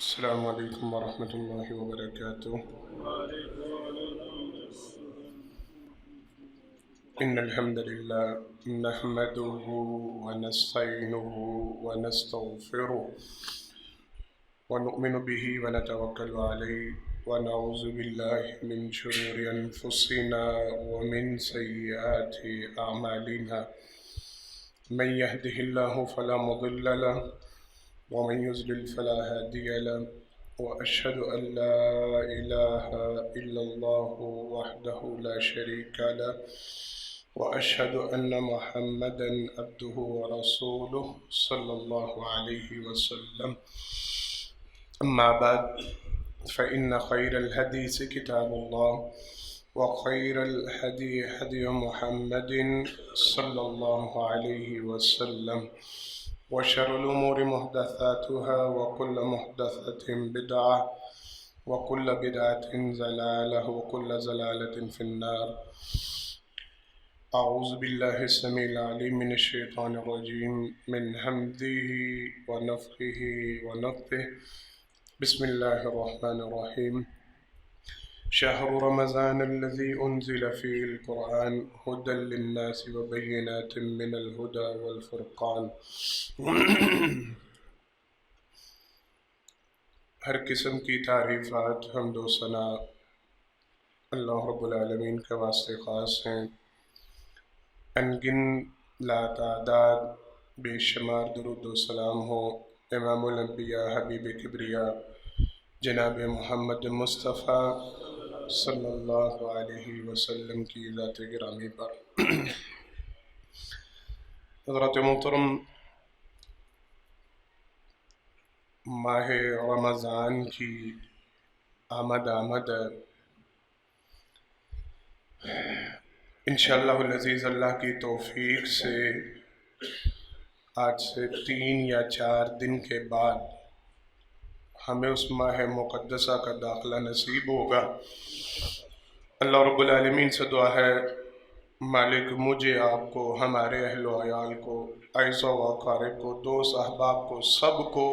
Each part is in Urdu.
السلام علیکم ورحمۃ اللہ وبرکاتہ۔ ان الحمد للہ نحمده ونستعینه ونستغفره ونؤمن به ونتوکل علیہ ونعوذ باللہ من شرور انفسنا ومن سیئات اعمالنا من يهده الله فلا مضل له ومن يضلل فلا هادي له وأشهد أن لا إله إلا الله وحده لا شريك له وأشهد أن محمدا عبده ورسوله صلى الله عليه وسلم. أما بعد فإن خير الحديث كتاب الله وخير الهدي هدي محمد صلى الله عليه وسلم وشر الأمور محدثاتها وكل محدثة بدعة وكل بدعة ضلالة وكل ضلالة في النار. أعوذ بالله السميع العليم من الشيطان الرجيم من همزه ونفخه ونفثه. بسم الله الرحمن الرحيم. شهر رمضان الذي أنزل فيه القرآن هدى للناس وبينات من الهدى والفرقان. ہر قسم کی تعریفات حمد و ثنا اللہ رب العالمین کے واسطے خاص ہیں. انگن لا تعداد بے شمار درود و سلام ہو امام الانبیاء حبیب کبریا جناب محمد مصطفیٰ صلی اللہ علیہ وسلم کی ذات گرامی پر. حضرات محترم، ماہ رمضان کی آمد ہے. انشاءاللہ العزیز اللہ کی توفیق سے آج سے 3 یا 4 دن کے بعد ہمیں اس ماہ مقدسہ کا داخلہ نصیب ہوگا. اللہ رب العالمین سے دعا ہے مالک مجھے، آپ کو، ہمارے اہل و عیال کو، اعزاء و اقارب کو، دوست احباب کو، سب کو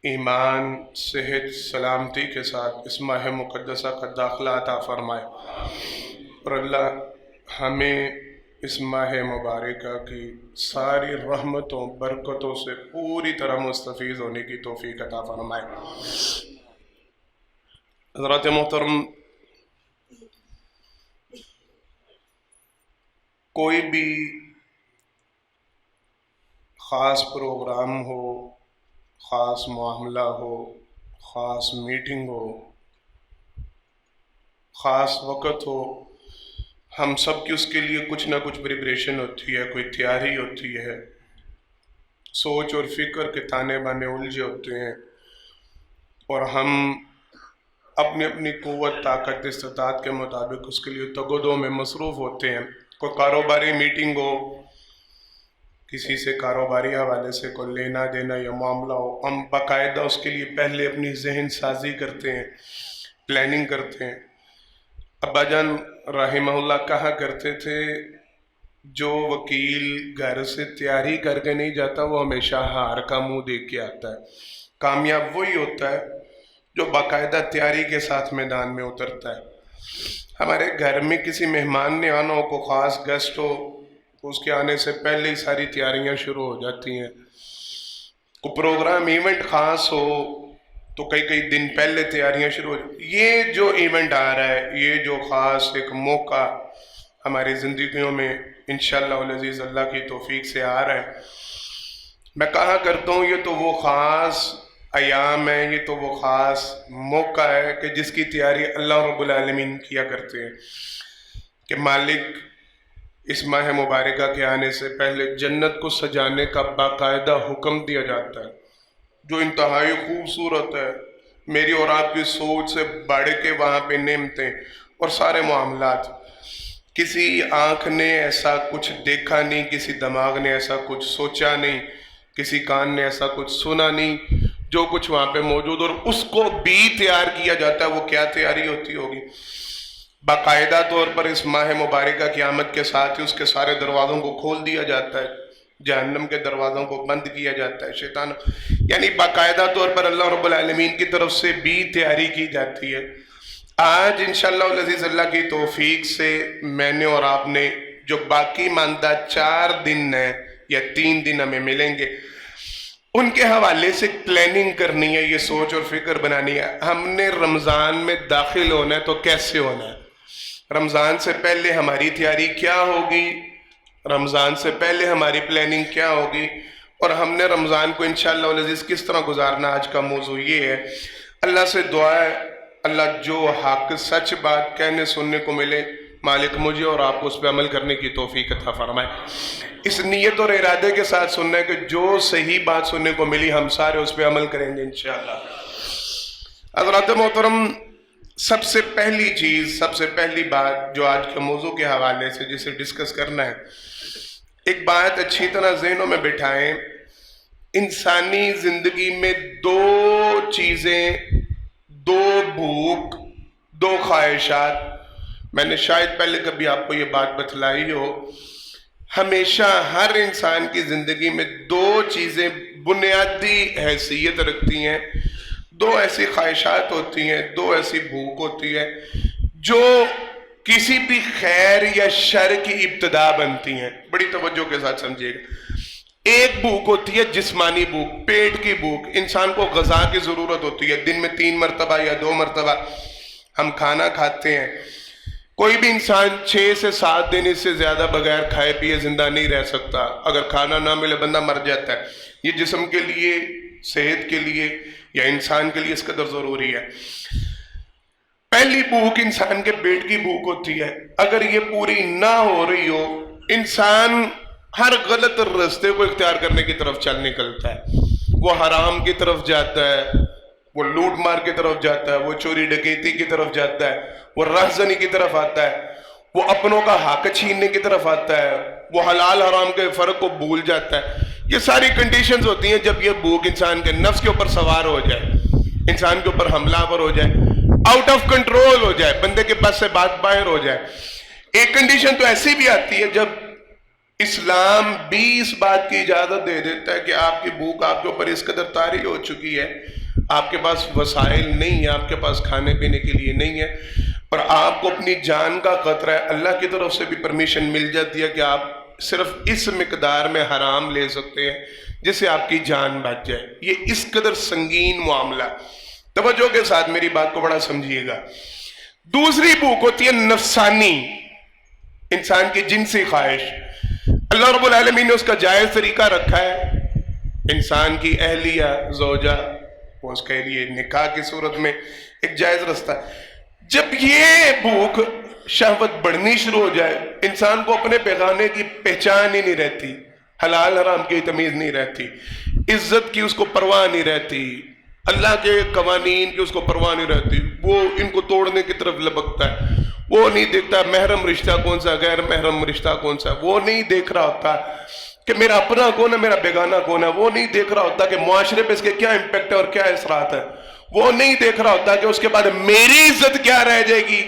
ایمان، صحت، سلامتی کے ساتھ اس ماہ مقدسہ کا داخلہ عطا فرمائے. اور اللہ ہمیں اس ماہ مبارکہ کی ساری رحمتوں برکتوں سے پوری طرح مستفیض ہونے کی توفیق عطا فرمائے. حضرات محترم، کوئی بھی خاص پروگرام ہو، خاص معاملہ ہو، خاص میٹنگ ہو، خاص وقت ہو، ہم سب کی اس کے لیے کچھ نہ کچھ پریپریشن ہوتی ہے، کوئی تیاری ہوتی ہے، سوچ اور فکر کے تانے بانے الجھے ہوتے ہیں، اور ہم اپنی اپنی قوت، طاقت، استطاعت کے مطابق اس کے لیے تگ و دو میں مصروف ہوتے ہیں. کوئی کاروباری میٹنگ ہو، کسی سے کاروباری حوالے سے کوئی لینا دینا یا معاملہ ہو، ہم باقاعدہ اس کے لیے پہلے اپنی ذہن سازی کرتے ہیں، پلاننگ کرتے ہیں. ابا جان رحمہ اللہ کہا کرتے تھے جو وکیل گھر سے تیاری کر کے نہیں جاتا وہ ہمیشہ ہار کا منہ دیکھ کے آتا ہے. کامیاب وہی ہوتا ہے جو باقاعدہ تیاری کے ساتھ میدان میں اترتا ہے. ہمارے گھر میں کسی مہمان نے آنا ہو، کوئی خاص گیسٹ ہو، اس کے آنے سے پہلے ہی ساری تیاریاں شروع ہو جاتی ہیں. کوئی پروگرام ایونٹ خاص ہو تو کئی دن پہلے تیاریاں شروع ہو جاتی. یہ جو ایونٹ آ رہا ہے، یہ جو خاص ایک موقع ہماری زندگیوں میں انشاءاللہ العزیز اللہ کی توفیق سے آ رہا ہے، میں کہا کرتا ہوں یہ تو وہ خاص ایام ہے، یہ تو وہ خاص موقع ہے کہ جس کی تیاری اللہ رب العالمین کیا کرتے ہیں. کہ مالک اس ماہ مبارکہ کے آنے سے پہلے جنت کو سجانے کا باقاعدہ حکم دیا جاتا ہے، جو انتہائی خوبصورت ہے. میری اور آپ کی سوچ سے بڑھ کے وہاں پہ نعمتیں اور سارے معاملات. کسی آنکھ نے ایسا کچھ دیکھا نہیں، کسی دماغ نے ایسا کچھ سوچا نہیں، کسی کان نے ایسا کچھ سنا نہیں. جو کچھ وہاں پہ موجود اور اس کو بھی تیار کیا جاتا ہے، وہ کیا تیاری ہوتی ہوگی. باقاعدہ طور پر اس ماہ مبارکہ کی آمد کے ساتھ ہی اس کے سارے دروازوں کو کھول دیا جاتا ہے. جہنم کے دروازوں کو بند کیا جاتا ہے، شیطان یعنی باقاعدہ طور پر اللہ رب العالمین کی طرف سے بھی تیاری کی جاتی ہے۔ آج انشاءاللہ العزیز اللہ کی توفیق سے میں نے اور آپ نے جو باقی ماندہ 4 دن ہیں یا 3 دن ہمیں ملیں گے، ان کے حوالے سے پلاننگ کرنی ہے، یہ سوچ اور فکر بنانی ہے۔ ہم نے رمضان میں داخل ہونا ہے تو کیسے ہونا ہے، رمضان سے پہلے ہماری تیاری کیا ہوگی، رمضان سے پہلے ہماری پلاننگ کیا ہوگی، اور ہم نے رمضان کو انشاءاللہ العزیز کس طرح گزارنا۔ آج کا موضوع یہ ہے۔ اللہ سے دعا ہے اللہ جو حق سچ بات کہنے سننے کو ملے، مالک مجھے اور آپ کو اس پہ عمل کرنے کی توفیق عطا فرمائے۔ اس نیت اور ارادے کے ساتھ سننا ہے کہ جو صحیح بات سننے کو ملی ہم سارے اس پہ عمل کریں گے انشاءاللہ۔ حضرات محترم، سب سے پہلی چیز، سب سے پہلی بات جو آج کے موضوع کے حوالے سے جسے ڈسکس کرنا ہے، ایک بات اچھی طرح ذہنوں میں بٹھائیں۔ انسانی زندگی میں 2 چیزیں، 2 بھوک، 2 خواہشات، میں نے شاید پہلے کبھی آپ کو یہ بات بتلائی ہو، ہمیشہ ہر انسان کی زندگی میں 2 چیزیں بنیادی حیثیت رکھتی ہیں، 2 ایسی خواہشات ہوتی ہیں، 2 ایسی بھوک ہوتی ہے جو کسی بھی خیر یا شر کی ابتدا بنتی ہیں۔ بڑی توجہ کے ساتھ سمجھیے گا۔ ایک بھوک ہوتی ہے جسمانی بھوک، پیٹ کی بھوک، انسان کو غذا کی ضرورت ہوتی ہے، دن میں 3 مرتبہ یا 2 مرتبہ ہم کھانا کھاتے ہیں۔ کوئی بھی انسان 6 سے 7 دن اس سے زیادہ بغیر کھائے پیے زندہ نہیں رہ سکتا، اگر کھانا نہ ملے بندہ مر جاتا ہے۔ یہ جسم کے لیے، صحت کے لیے یا انسان کے لیے اس قدر ضروری ہے۔ پہلی بھوک انسان کے پیٹ کی بھوک ہوتی ہے، اگر یہ پوری نہ ہو رہی ہو انسان ہر غلط راستے کو اختیار کرنے کی طرف چل نکلتا ہے، وہ حرام کی طرف جاتا ہے، وہ لوٹ مار کی طرف جاتا ہے، وہ چوری ڈکیتی کی طرف جاتا ہے، وہ راہزنی کی طرف آتا ہے، وہ اپنوں کا حق چھیننے کی طرف آتا ہے، وہ حلال حرام کے فرق کو بھول جاتا ہے۔ یہ ساری کنڈیشنز ہوتی ہیں جب یہ بھوک انسان کے نفس کے اوپر سوار ہو جائے، انسان کے اوپر حملہ آور ہو جائے، آؤٹ آف کنٹرول ہو جائے، بندے کے پاس سے بات باہر ہو جائے۔ ایک کنڈیشن تو ایسی بھی آتی ہے جب اسلام بھی اس بات کی اجازت دے دیتا ہے کہ آپ کی بھوک آپ کے اوپر اس قدر طاری ہو چکی ہے، آپ کے پاس وسائل نہیں ہے، آپ کے پاس کھانے پینے کے لیے نہیں ہے، اور آپ کو اپنی جان کا خطرہ ہے، اللہ کی طرف سے بھی پرمیشن مل جاتی ہے کہ آپ صرف اس مقدار میں حرام لے سکتے ہیں جس سے آپ کی جان بچ جائے۔ یہ اس قدر سنگین معاملہ، توجہ کے ساتھ میری بات کو بڑا سمجھیے گا۔ دوسری بھوک ہوتی ہے نفسانی، انسان کی جنسی خواہش۔ اللہ رب العالمین نے اس کا جائز طریقہ رکھا ہے، انسان کی اہلیہ زوجہ، وہ اس کے لیے نکاح کی صورت میں ایک جائز رستہ ہے۔ جب یہ بھوک شہوت بڑھنی شروع ہو جائے، انسان کو اپنے پیغانے کی پہچان ہی نہیں رہتی، حلال حرام کی تمیز نہیں رہتی، عزت کی اس کو پرواہ نہیں رہتی، اللہ کے قوانین کی اس کو پرواہ نہیں رہتی، وہ ان کو توڑنے کی طرف لپکتا ہے۔ وہ نہیں دیکھتا محرم رشتہ کون سا، غیر محرم رشتہ کون سا، وہ نہیں دیکھ رہا ہوتا کہ میرا اپنا کون ہے، میرا بیگانہ کون ہے، وہ نہیں دیکھ رہا ہوتا کہ معاشرے پہ اس کے کیا امپیکٹ ہے اور کیا اثرات ہے، وہ نہیں دیکھ رہا ہوتا کہ اس کے بعد میری عزت کیا رہ جائے گی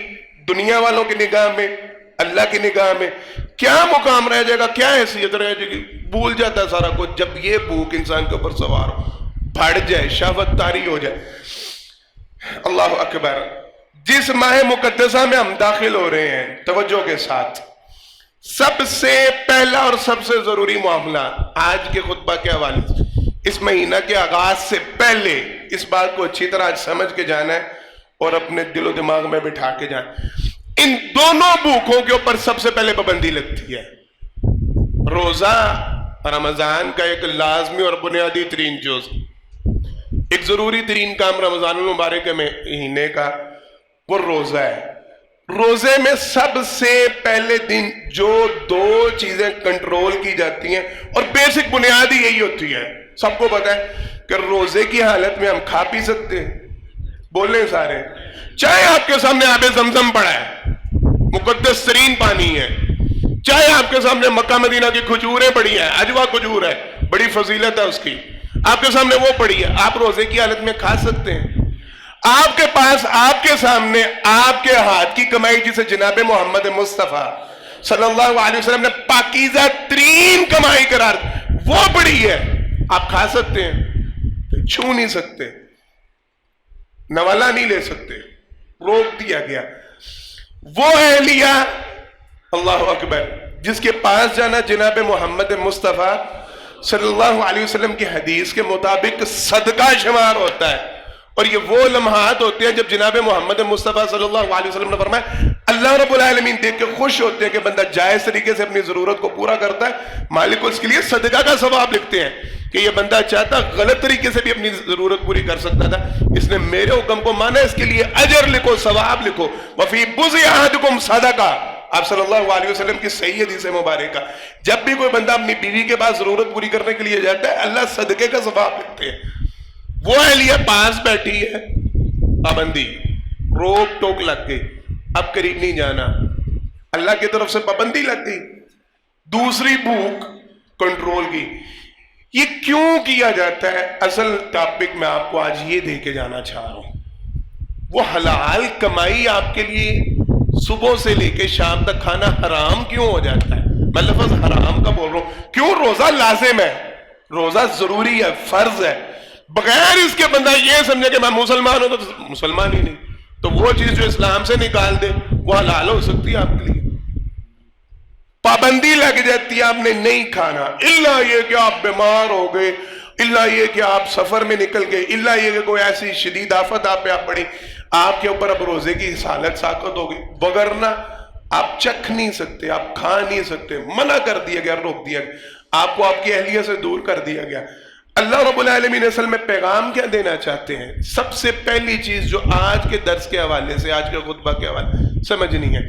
دنیا والوں کی نگاہ میں، اللہ کی نگاہ میں، کیا مقام رہ جائے گا، کیا حیثیت رہ جائے گی، بھول جاتا ہے سارا کچھ۔ جب یہ بھوک انسان کے اوپر سوار ہو، بڑھ جائے، شہوت طاری ہو جائے، اللہ اکبر۔ جس ماہ مقدسہ میں ہم داخل ہو رہے ہیں، توجہ کے ساتھ، سب سے پہلا اور سب سے ضروری معاملہ آج کے خطبہ کے حوالے سے، اس مہینہ کے آغاز سے پہلے اس بات کو اچھی طرح سمجھ کے جانا ہے اور اپنے دل و دماغ میں بٹھا کے جانا ہے۔ ان دونوں بھوکوں کے اوپر سب سے پہلے پابندی لگتی ہے۔ روزہ رمضان کا ایک لازمی اور بنیادی ترین جز، ایک ضروری ترین کام رمضان المبارک مہینے کا وہ روزہ ہے۔ روزے میں سب سے پہلے دن جو 2 چیزیں کنٹرول کی جاتی ہیں اور بیسک بنیادی یہی ہوتی ہے، سب کو پتا ہے کہ روزے کی حالت میں ہم کھا پی سکتے ہیں، بولیں سارے، چاہے آپ کے سامنے آب زمزم پڑا ہے، مقدس ترین پانی ہے، چاہے آپ کے سامنے مکہ مدینہ کی کھجوریں پڑی ہیں، اجوا کھجور ہے، بڑی فضیلت ہے اس کی، آپ کے سامنے وہ پڑی ہے، آپ روزے کی حالت میں کھا سکتے ہیں۔ آپ کے پاس، آپ کے سامنے، آپ کے ہاتھ کی کمائی جسے جناب محمد مصطفیٰ صلی اللہ علیہ وسلم نے پاکیزہ ترین کمائی قرار، وہ بڑی ہے، آپ کھا سکتے ہیں، چھو نہیں سکتے، نوالا نہیں لے سکتے، روک دیا گیا۔ وہ اہلیہ، اللہ اکبر، جس کے پاس جانا جناب محمد مصطفیٰ صلی اللہ علیہ وسلم کی حدیث کے مطابق صدقہ شمار ہوتا ہے، اور یہ وہ لمحات ہوتے ہیں جب جناب محمد مصطفیٰ صلی اللہ علیہ وسلم نے فرمایا اللہ رب العالمین دیکھ کے خوش ہوتے ہیں کہ بندہ جائز طریقے سے اپنی ضرورت کو پورا کرتا ہے، مالک اس کے لیے صدقہ کا ثواب لکھتے ہیں کہ یہ بندہ چاہتا غلط طریقے سے بھی اپنی ضرورت پوری کر سکتا تھا، اس نے میرے حکم کو مانا، اس کے لیے اجر لکھو، ثواب لکھو۔ وفی بضع احدکم صدقہ، آپ صلی اللہ علیہ وسلم کی صحیح حدیث مبارکہ، جب بھی کوئی بندہ اپنی بیوی کے پاس ضرورت پوری کرنے کے لیے جاتا ہے اللہ صدقے کا ثواب لکھتے ہیں۔ وہ اہلیہ پاس بیٹھی ہے، پابندی، روک ٹوک لگ گئی، اب قریب نہیں جانا، اللہ کی طرف سے پابندی لگ گئی۔ دوسری بھوک کنٹرول کی۔ یہ کیوں کیا جاتا ہے؟ اصل ٹاپک میں آپ کو آج یہ دے کے جانا چاہ رہا ہوں۔ وہ حلال کمائی آپ کے لیے صبح سے لے کے شام تک کھانا حرام کیوں ہو جاتا ہے؟ میں لفظ حرام کا بول رہا ہوں، کیوں؟ روزہ لازم ہے، روزہ ضروری ہے، فرض ہے، بغیر اس کے بندہ یہ سمجھے کہ میں مسلمان ہوں تو مسلمان ہی نہیں، تو وہ چیز جو اسلام سے نکال دے وہ حلال ہو سکتی ہے آپ کے لیے؟ پابندی لگ جاتی ہے، آپ نے نہیں کھانا، الا یہ کہ آپ بیمار ہو گئے، الا یہ کہ آپ سفر میں نکل گئے، الا یہ کہ کوئی ایسی شدید آفت آپ پہ آپ پڑی، آپ کے اوپر اب روزے کی حالت ساقط ہو گئی، وگرنہ آپ چکھ نہیں سکتے، آپ کھا نہیں سکتے، منع کر دیا گیا، روک دیا گیا، آپ کو آپ کی اہلیہ سے دور کر دیا گیا۔ اللہ رب العالمین اصل میں پیغام کیا دینا چاہتے ہیں؟ سب سے پہلی چیز جو آج کے درس کے حوالے سے، آج کے خطبہ کے حوالے سے سمجھنی ہے،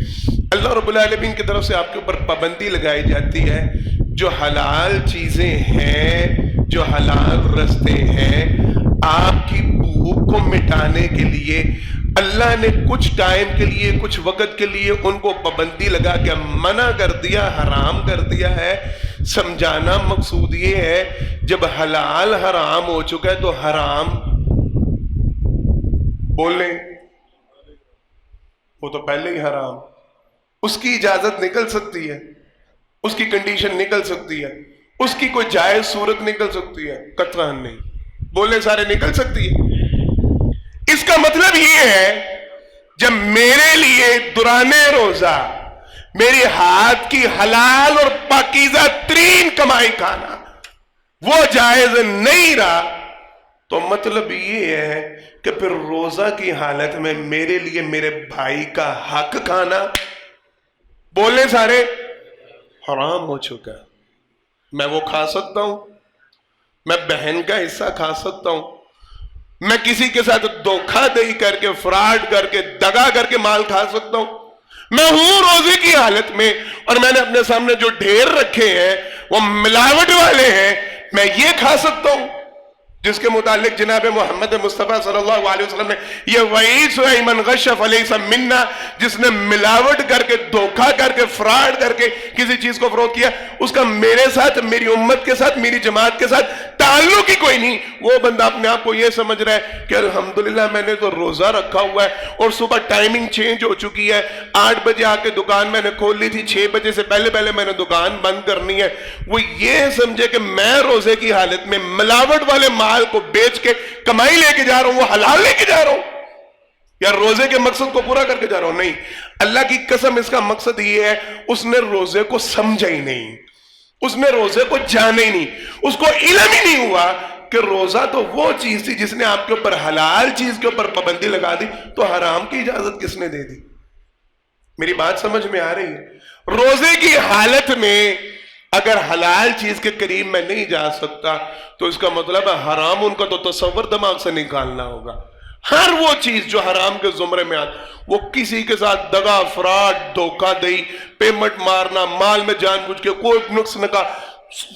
اللہ رب العالمین کی طرف سے آپ کے اوپر پابندی لگائی جاتی ہے، جو حلال چیزیں ہیں، جو حلال رستے ہیں، آپ کی بھوک کو مٹانے کے لیے اللہ نے کچھ ٹائم کے لیے، کچھ وقت کے لیے ان کو پابندی لگا کے منع کر دیا، حرام کر دیا ہے۔ سمجھانا مقصود یہ ہے جب حلال حرام ہو چکا ہے تو حرام بولیں، وہ تو پہلے ہی حرام، اس کی اجازت نکل سکتی ہے، اس کی کنڈیشن نکل سکتی ہے، اس کی کوئی جائز صورت نکل سکتی ہے، قطعاً نہیں، بولے سارے نکل سکتی ہے۔ اس کا مطلب یہ ہے جب میرے لیے دوران روزہ میری ہاتھ کی حلال اور پاکیزہ ترین کمائی کھانا وہ جائز نہیں رہا، تو مطلب یہ ہے کہ پھر روزہ کی حالت میں میرے لیے میرے بھائی کا حق کھانا، بولے سارے، حرام ہو چکا ہے۔ میں وہ کھا سکتا ہوں، میں بہن کا حصہ کھا سکتا ہوں، میں کسی کے ساتھ دھوکہ دہی کر کے، فراڈ کر کے، دغا کر کے مال کھا سکتا ہوں، میں ہوں روزے کی حالت میں اور میں نے اپنے سامنے جو ڈھیر رکھے ہیں وہ ملاوٹ والے ہیں، میں یہ کھا سکتا ہوں، جس کے متعلق جناب محمد مصطفیٰ صلی اللہ علیہ وسلم نے یہ وعید سنائی، من غش فلیس منا، جس نے ملاوٹ کر کے، دھوکہ کر کے، فراڈ کر کے کسی چیز کو فروغ کیا، اس کا میرے ساتھ، میری امت کے ساتھ، میری جماعت کے ساتھ تعلق ہی کوئی نہیں۔ وہ بندہ اپنے آپ کو یہ سمجھ رہا ہے کہ الحمدللہ میں نے تو روزہ رکھا ہوا ہے اور صبح ٹائمنگ چینج ہو چکی ہے، 8 بجے آ کے دکان میں نے کھول لی تھی، 6 بجے سے پہلے میں نے دکان بند کرنی ہے۔ وہ یہ سمجھے کہ میں روزے کی حالت میں ملاوٹ والے مال کو بیچ کے کمائی لے کے جا رہا ہوں، وہ حلال لے کے جا رہا ہوں، یا روزے کے مقصد کو پورا کر کے جا رہا ہوں؟ نہیں، اللہ کی قسم اس کا مقصد یہ ہے، اس نے روزے کو سمجھا ہی نہیں، اس نے روزے کو جانا ہی نہیں، اس کو علم ہی نہیں ہوا کہ روزہ تو وہ چیز تھی جس نے آپ کے اوپر حلال چیز کے اوپر پابندی لگا دی، تو حرام کی اجازت کس نے دے دی؟ میری بات سمجھ میں آ رہی ہے؟ روزے کی حالت میں اگر حلال چیز کے قریب میں نہیں جا سکتا تو اس کا مطلب ہے حرام ان کا تو تصور دماغ سے نکالنا ہوگا۔ ہر وہ چیز جو حرام کے زمرے میں آتی، وہ کسی کے ساتھ دغا، فراڈ، دھوکہ دہی، پیمنٹ مارنا، مال میں جان بوجھ کے کوئی نقص نہ کا،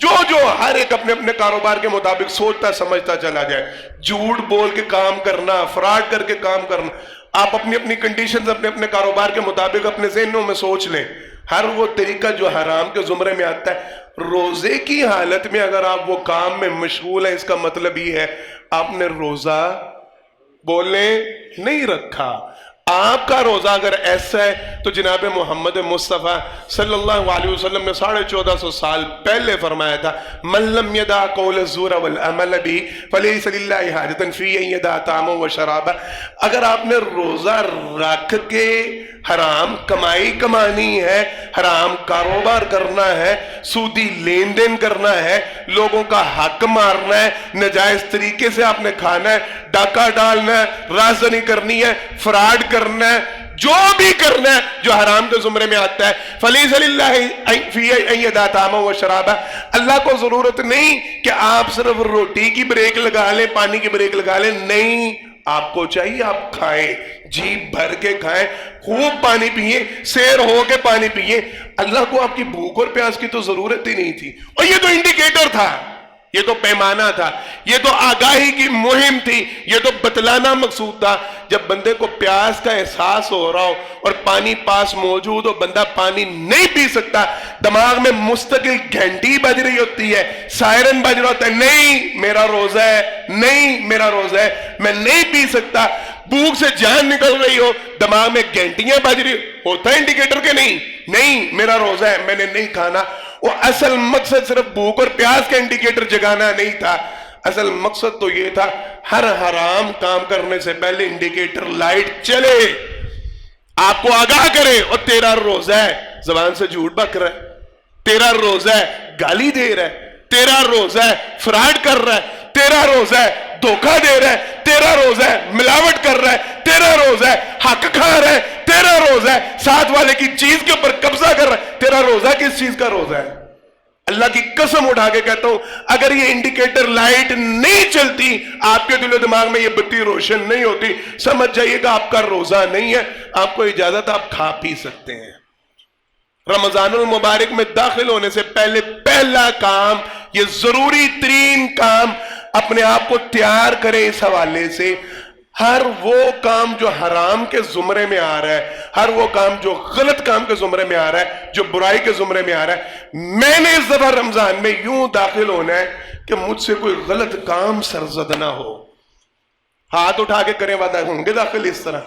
جو ہر ایک اپنے اپنے کاروبار کے مطابق سوچتا سمجھتا چلا جائے، جھوٹ بول کے کام کرنا، فراڈ کر کے کام کرنا، آپ اپنی اپنی کنڈیشنز اپنے اپنے کاروبار کے مطابق اپنے ذہنوں میں سوچ لیں، ہر وہ طریقہ جو حرام کے زمرے میں آتا ہے، روزے کی حالت میں اگر آپ وہ کام میں مشغول ہیں، اس کا مطلب یہ ہے آپ نے روزہ بولیں نہیں رکھا، آپ کا روزہ اگر ایسا ہے تو جناب محمد مصطفیٰ صلی اللہ علیہ وسلم نے 1450 سال پہلے فرمایا تھا من لم یدع قول الزور والعمل به فلیس للہ حاجۃ فی ان یدع طعامہ و شرابہ. اگر آپ نے روزہ رکھ کے حرام کمائی کمانی ہے، حرام کاروبار کرنا ہے، سودی لین دین کرنا ہے، لوگوں کا حق مارنا ہے، ناجائز طریقے سے آپ نے کھانا ہے، ڈاکہ ڈالنا ہے، رازداری کرنی ہے، فراڈ کرنا ہے، جو بھی کرنا ہے جو حرام کے زمرے میں آتا ہے، فلیس للہ فی ان یدع طعامہ و شرابہ. اللہ کو ضرورت نہیں کہ آپ صرف روٹی کی بریک لگا لیں، پانی کی بریک لگا لیں، نہیں، آپ کو چاہیے آپ کھائیں، جیب بھر کے کھائیں، خوب پانی پیئیں، سیر ہو کے پانی پیئیں. اللہ کو آپ کی بھوک اور پیاس کی تو ضرورت ہی نہیں تھی. اور یہ تو انڈیکیٹر تھا، یہ تو پیمانہ تھا، یہ تو آگاہی کی مہم تھی، یہ تو بتلانا مقصود تھا. جب بندے کو پیاس کا احساس ہو رہا ہو اور پانی پاس موجود ہو، بندہ پانی نہیں پی سکتا، دماغ میں مستقل گھنٹی بج رہی ہوتی ہے، سائرن بج رہا ہوتا ہے، نہیں میرا روزہ ہے، نہیں میرا روزہ ہے، میں نہیں پی سکتا. بھوک سے جان نکل رہی ہو، دماغ میں گھنٹیاں بج رہی ہوتا ہے انڈیکیٹر کے نہیں میرا روزہ ہے، میں نے نہیں کھانا. وہ اصل مقصد صرف بھوک اور پیاس کا انڈیکیٹر جگانا نہیں تھا، اصل مقصد تو یہ تھا ہر حرام کام کرنے سے پہلے انڈیکیٹر لائٹ چلے، آپ کو آگاہ کرے. اور تیرا روزہ ہے زبان سے جھوٹ بک رہا ہے، تیرا روزہ ہے گالی دے رہا ہے، تیرا روزہ ہے فراڈ کر رہا ہے، تیرا روزہ ہے دھوکہ دے رہا ہے، تیرا روزہ ہے ملاوٹ کر رہا ہے، تیرا روزہ ہے حق کھا رہا ہے، تیرا روزہ ہے ساتھ والے کی چیز کے اوپر قبضہ کر رہا ہے. تیرا روزہ کس چیز کا روزہ ہے؟ اللہ کی قسم اٹھا کے کہتا ہوں، اگر یہ انڈیکیٹر لائٹ نہیں چلتی، آپ کے دل و دماغ میں یہ بتی روشن نہیں ہوتی، سمجھ جائیے گا آپ کا روزہ نہیں ہے. آپ کو اجازت، آپ کھا پی سکتے ہیں. رمضان المبارک میں داخل ہونے سے پہلے پہلا کام، یہ ضروری ترین کام، اپنے آپ کو تیار کریں اس حوالے سے. ہر وہ کام جو حرام کے زمرے میں آ رہا ہے، ہر وہ کام جو غلط کام کے زمرے میں آ رہا ہے، جو برائی کے زمرے میں آ رہا ہے، میں نے اس دفعہ رمضان میں یوں داخل ہونا ہے کہ مجھ سے کوئی غلط کام سرزد نہ ہو. ہاتھ اٹھا کے کریں وعدہ، ہوں گے داخل اس طرح.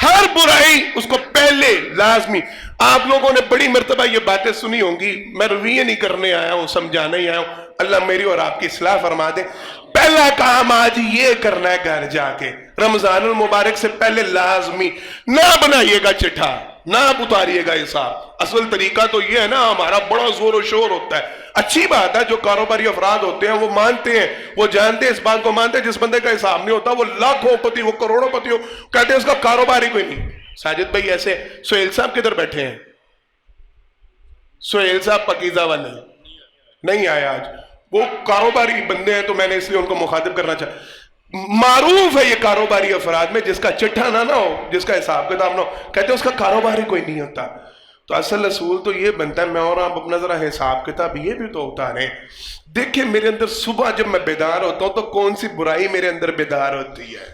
ہر برائی اس کو پہلے لازمی. آپ لوگوں نے بڑی مرتبہ یہ باتیں سنی ہوں گی، میں رویہ نہیں کرنے آیا ہوں، سمجھانے ہی آیا ہوں. اللہ میری اور آپ کی اصلاح فرما دے. پہلا کام آج یہ کرنا ہے، گھر جا کے رمضان المبارک سے پہلے لازمی نہ بنائیے گا چٹھا، نہ اتاریے گا حساب. اصل طریقہ تو یہ ہے نا، ہمارا بڑا زور و شور ہوتا ہے. اچھی بات ہے، جو کاروباری افراد ہوتے ہیں وہ مانتے ہیں، وہ جانتے ہیں، اس بات کو مانتے ہیں جس بندے کا حساب نہیں ہوتا وہ لاکھوں پتی، وہ کروڑوں پتی ہو، کہتے ہیں اس کا کاروبار ہی کوئی نہیں. ساجد بھائی ایسے. سہیل صاحب کدھر بیٹھے ہیں؟ سہیل صاحب پاکیزہ والے نہیں آئے آج، وہ کاروباری بندے ہیں تو میں نے اس لیے ان کو مخاطب کرنا چاہا. معروف ہے یہ کاروباری افراد میں، جس کا چٹھا نہ ہو، جس کا حساب کتاب نہ ہو، کہتے ہیں اس کا کاروبار ہی کوئی نہیں ہوتا. تو اصل اصول تو یہ بنتا ہے، میں اور آپ اپنا ذرا حساب کتاب یہ بھی تو اتاریں. دیکھیں میرے اندر صبح جب میں بیدار ہوتا ہوں تو کون سی برائی میرے اندر بیدار ہوتی ہے،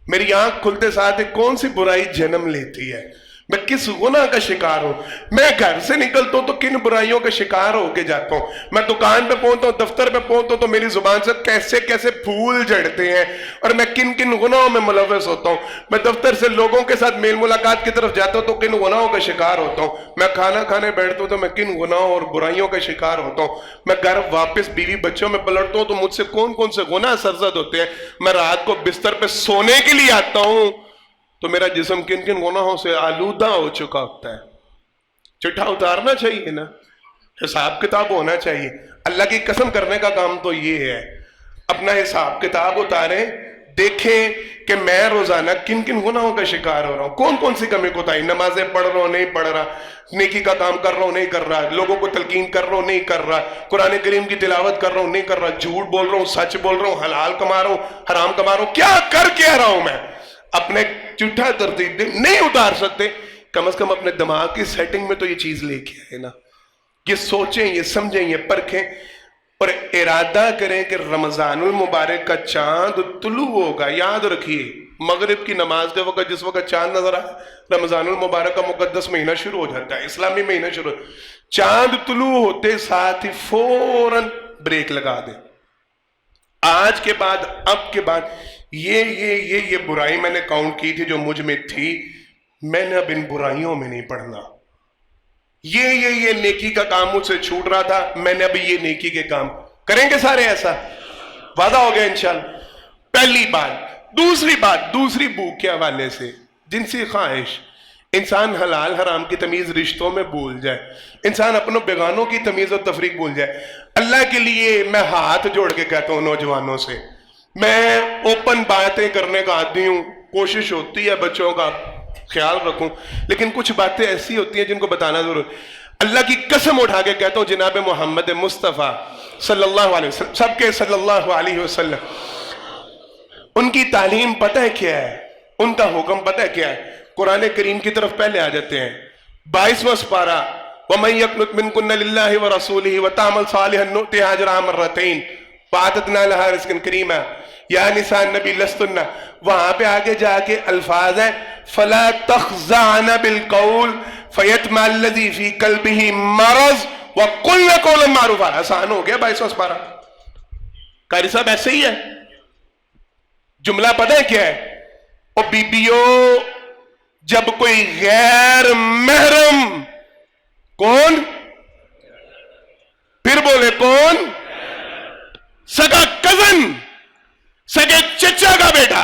میری آنکھ کھلتے ساتھ کون سی برائی جنم لیتی ہے، میں کس گناہ کا شکار ہوں. میں گھر سے نکلتا ہوں تو کن برائیوں کا شکار ہو کے جاتا ہوں. میں دکان پہ پہنچتا ہوں، دفتر پہ پہنچتا ہوں تو میری زبان سے کیسے کیسے پھول جھڑتے ہیں، اور میں کن کن گناہوں میں ملوث ہوتا ہوں. میں دفتر سے لوگوں کے ساتھ میل ملاقات کی طرف جاتا ہوں تو کن گناہوں کا شکار ہوتا ہوں. میں کھانا کھانے بیٹھتا ہوں تو میں کن گناہوں اور برائیوں کا شکار ہوتا ہوں. میں گھر واپس بیوی بچوں میں پلٹتا ہوں تو مجھ سے کون کون سے گناہ سرزد ہوتے ہیں. میں رات کو بستر پہ سونے کے لیے آتا ہوں تو میرا جسم کن کن گناہوں سے آلودہ ہو چکا ہوتا ہے. چٹھا اتارنا چاہیے نا، حساب کتاب ہونا چاہیے. اللہ کی قسم کرنے کا کام تو یہ ہے، اپنا حساب کتاب اتاریں، دیکھیں کہ میں روزانہ کن کن گناہوں کا شکار ہو رہا ہوں، کون کون سی کمی کوتاہی، نمازیں پڑھ رہا ہوں نہیں پڑھ رہا، نیکی کا کام کر رہا ہوں نہیں کر رہا، لوگوں کو تلقین کر رہا ہوں نہیں کر رہا، قرآن کریم کی تلاوت کر رہا ہوں نہیں کر رہا، جھوٹ بول رہا ہوں سچ بول رہا ہوں، حلال کما رہا ہوں حرام کما رہا ہوں، کیا کر کے رہا ہوں میں. اپنے چٹھا ترتیب دے نہیں اتار سکتے، کم از کم اپنے دماغ کی سیٹنگ میں تو یہ چیز لے کے آئے نا. یہ سوچیں، یہ سمجھیں، یہ پرکھیں اور ارادہ کریں کہ رمضان المبارک کا چاند طلوع ہوگا. یاد رکھیے مغرب کی نماز کے وقت جس وقت چاند نظر آئے، رمضان المبارک کا مقدس مہینہ شروع ہو جاتا ہے، اسلامی مہینہ شروع. چاند طلوع ہوتے ساتھ ہی فوراً بریک لگا دیں. آج کے بعد، اب کے بعد یہ برائی میں نے کاؤنٹ کی تھی جو مجھ میں تھی، میں نے اب ان برائیوں میں نہیں پڑھنا. یہ نیکی کا کام مجھ سے چھوٹ رہا تھا، میں نے ابھی یہ نیکی کے کام کریں گے سارے. ایسا وعدہ ہو گیا انشاءاللہ. پہلی بات. دوسری بھوک کے حوالے سے جنسی خواہش. انسان حلال حرام کی تمیز رشتوں میں بھول جائے، انسان اپنوں بیگانوں کی تمیز اور تفریق بھول جائے. اللہ کے لیے میں ہاتھ جوڑ کے کہتا ہوں نوجوانوں سے، میں اوپن باتیں کرنے کا عادی ہوں، کوشش ہوتی ہے بچوں کا خیال رکھوں، لیکن کچھ باتیں ایسی ہوتی ہیں جن کو بتانا ضرور. اللہ کی قسم اٹھا کے کہتا ہوں جناب محمد مصطفیٰ صلی اللہ علیہ وسلم، سب کے صلی اللہ علیہ وسلم، ان کی تعلیم پتہ ہے کیا ہے، ان کا حکم پتہ ہے کیا ہے. قرآن کریم کی طرف پہلے آ جاتے ہیں. 22واں سپارہ، وَمَن يَقْنُتْ مِنكُنَّ لِلَّهِ وَرَسُولِهِ وَتَعْمَلْ صَالِحًا نُؤْتِهَا أَجْرَهَا مَرَّتَيْنِ وَأَعْتَدْنَا لَهَا رِزْقًا كَرِيمًا. یا نساء النبی لستن، وہاں پہ آگے جا کے الفاظ ہے فَلَا تَخْزَعْنَ بِالْقَوْلِ فَيَطْمَعَ الَّذِي فِي قَلْبِهِ مَرَضٌ وَقُلْنَ قَوْلًا مَّعْرُوفًا. آسان ہو گیا 22واں سپارہ. قاری صاحب ایسے ہی ہے. جملہ پتہ ہے کیا ہے؟ او بیبیو، جب کوئی غیر محرم، کون؟ پھر بولے کون؟ سگا کزن، سگے چچا کا بیٹا،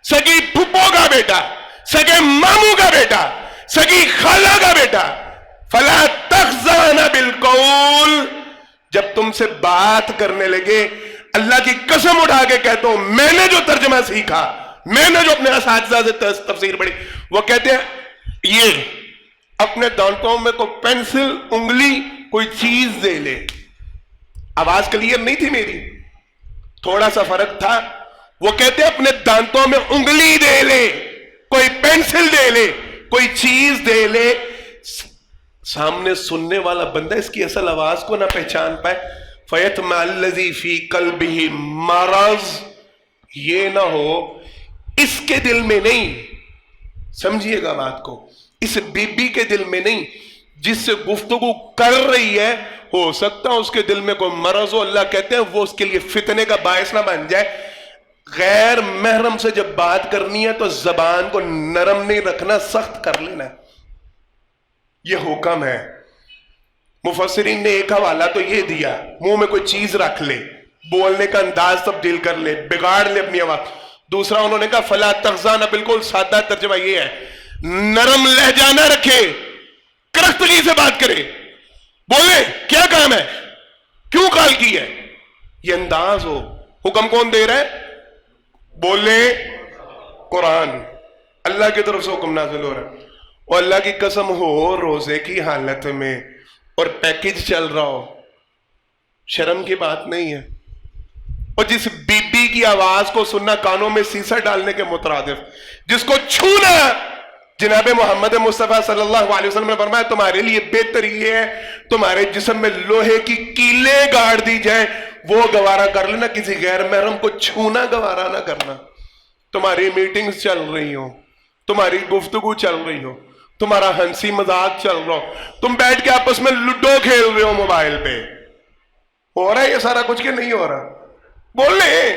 سگی پھپھو کا بیٹا، سگے ماموں کا بیٹا، سگی خالہ کا بیٹا. فلا تخزعن بالقول، جب تم سے بات کرنے لگے، اللہ کی قسم اٹھا کے کہتا ہوں، میں نے جو ترجمہ سیکھا، میں نے جو اپنے اساتذہ سے تفسیر پڑھی، وہ کہتے ہیں یہ اپنے دانتوں میں کوئی پینسل، انگلی، کوئی چیز دے لے. آواز کلیئر نہیں تھی میری، تھوڑا سا فرق تھا. وہ کہتے ہیں اپنے دانتوں میں انگلی دے لے، کوئی پینسل دے لے، کوئی چیز دے لے. سامنے سننے والا بندہ اس کی اصل آواز کو نہ پہچان پائے. فَيَطْمَعَ الَّذِي فِي قَلْبِهِ مَرَضٌ، یہ نہ ہو اس کے دل میں نہیں، سمجھیے گا بات کو، اس بی بی کے دل میں نہیں جس سے گفتگو کر رہی ہے، ہو سکتا ہے اس کے دل میں کوئی مرض ہو. اللہ کہتے ہیں وہ اس کے لیے فتنے کا باعث نہ بن جائے. غیر محرم سے جب بات کرنی ہے تو زبان کو نرم نہیں رکھنا، سخت کر لینا. یہ حکم ہے. مفسرین نے ایک حوالہ تو یہ دیا، منہ میں کوئی چیز رکھ لے، بولنے کا انداز تبدیل کر لے، بگاڑ لے اپنی آواز. دوسرا انہوں نے کہا فلا تخزعن، بالکل سادہ ترجمہ یہ ہے، نرم لہجہ نہ رکھے، کرختگی سے بات کرے، بولے کیا کام ہے، کیوں کال کی ہے، یہ انداز ہو. حکم کون دے رہا ہے؟ بولے قرآن، اللہ کی طرف سے حکم نازل ہو رہا ہے. اور اللہ کی قسم ہو روزے کی حالت میں اور پیکج چل رہا ہو، شرم کی بات نہیں ہے. اور جس بی بی کی آواز کو سننا کانوں میں سیسا ڈالنے کے مترادف، جس کو چھونا جناب محمد مصطفیٰ صلی اللہ علیہ وسلم نے فرمایا تمہارے لیے بہتر یہ ہے تمہارے جسم میں لوہے کی کیلیں گاڑ دی جائیں، وہ گوارا کر لینا، کسی غیر محرم کو چھونا گوارا نہ کرنا. تمہاری میٹنگز چل رہی ہوں، تمہاری گفتگو چل رہی ہو، تمہارا ہنسی مذاق چل رہا ہو، تم بیٹھ کے آپس میں لڈو کھیل رہے ہو موبائل پہ، ہو رہا ہے یہ سارا کچھ کہ نہیں ہو رہا؟ بول لیں.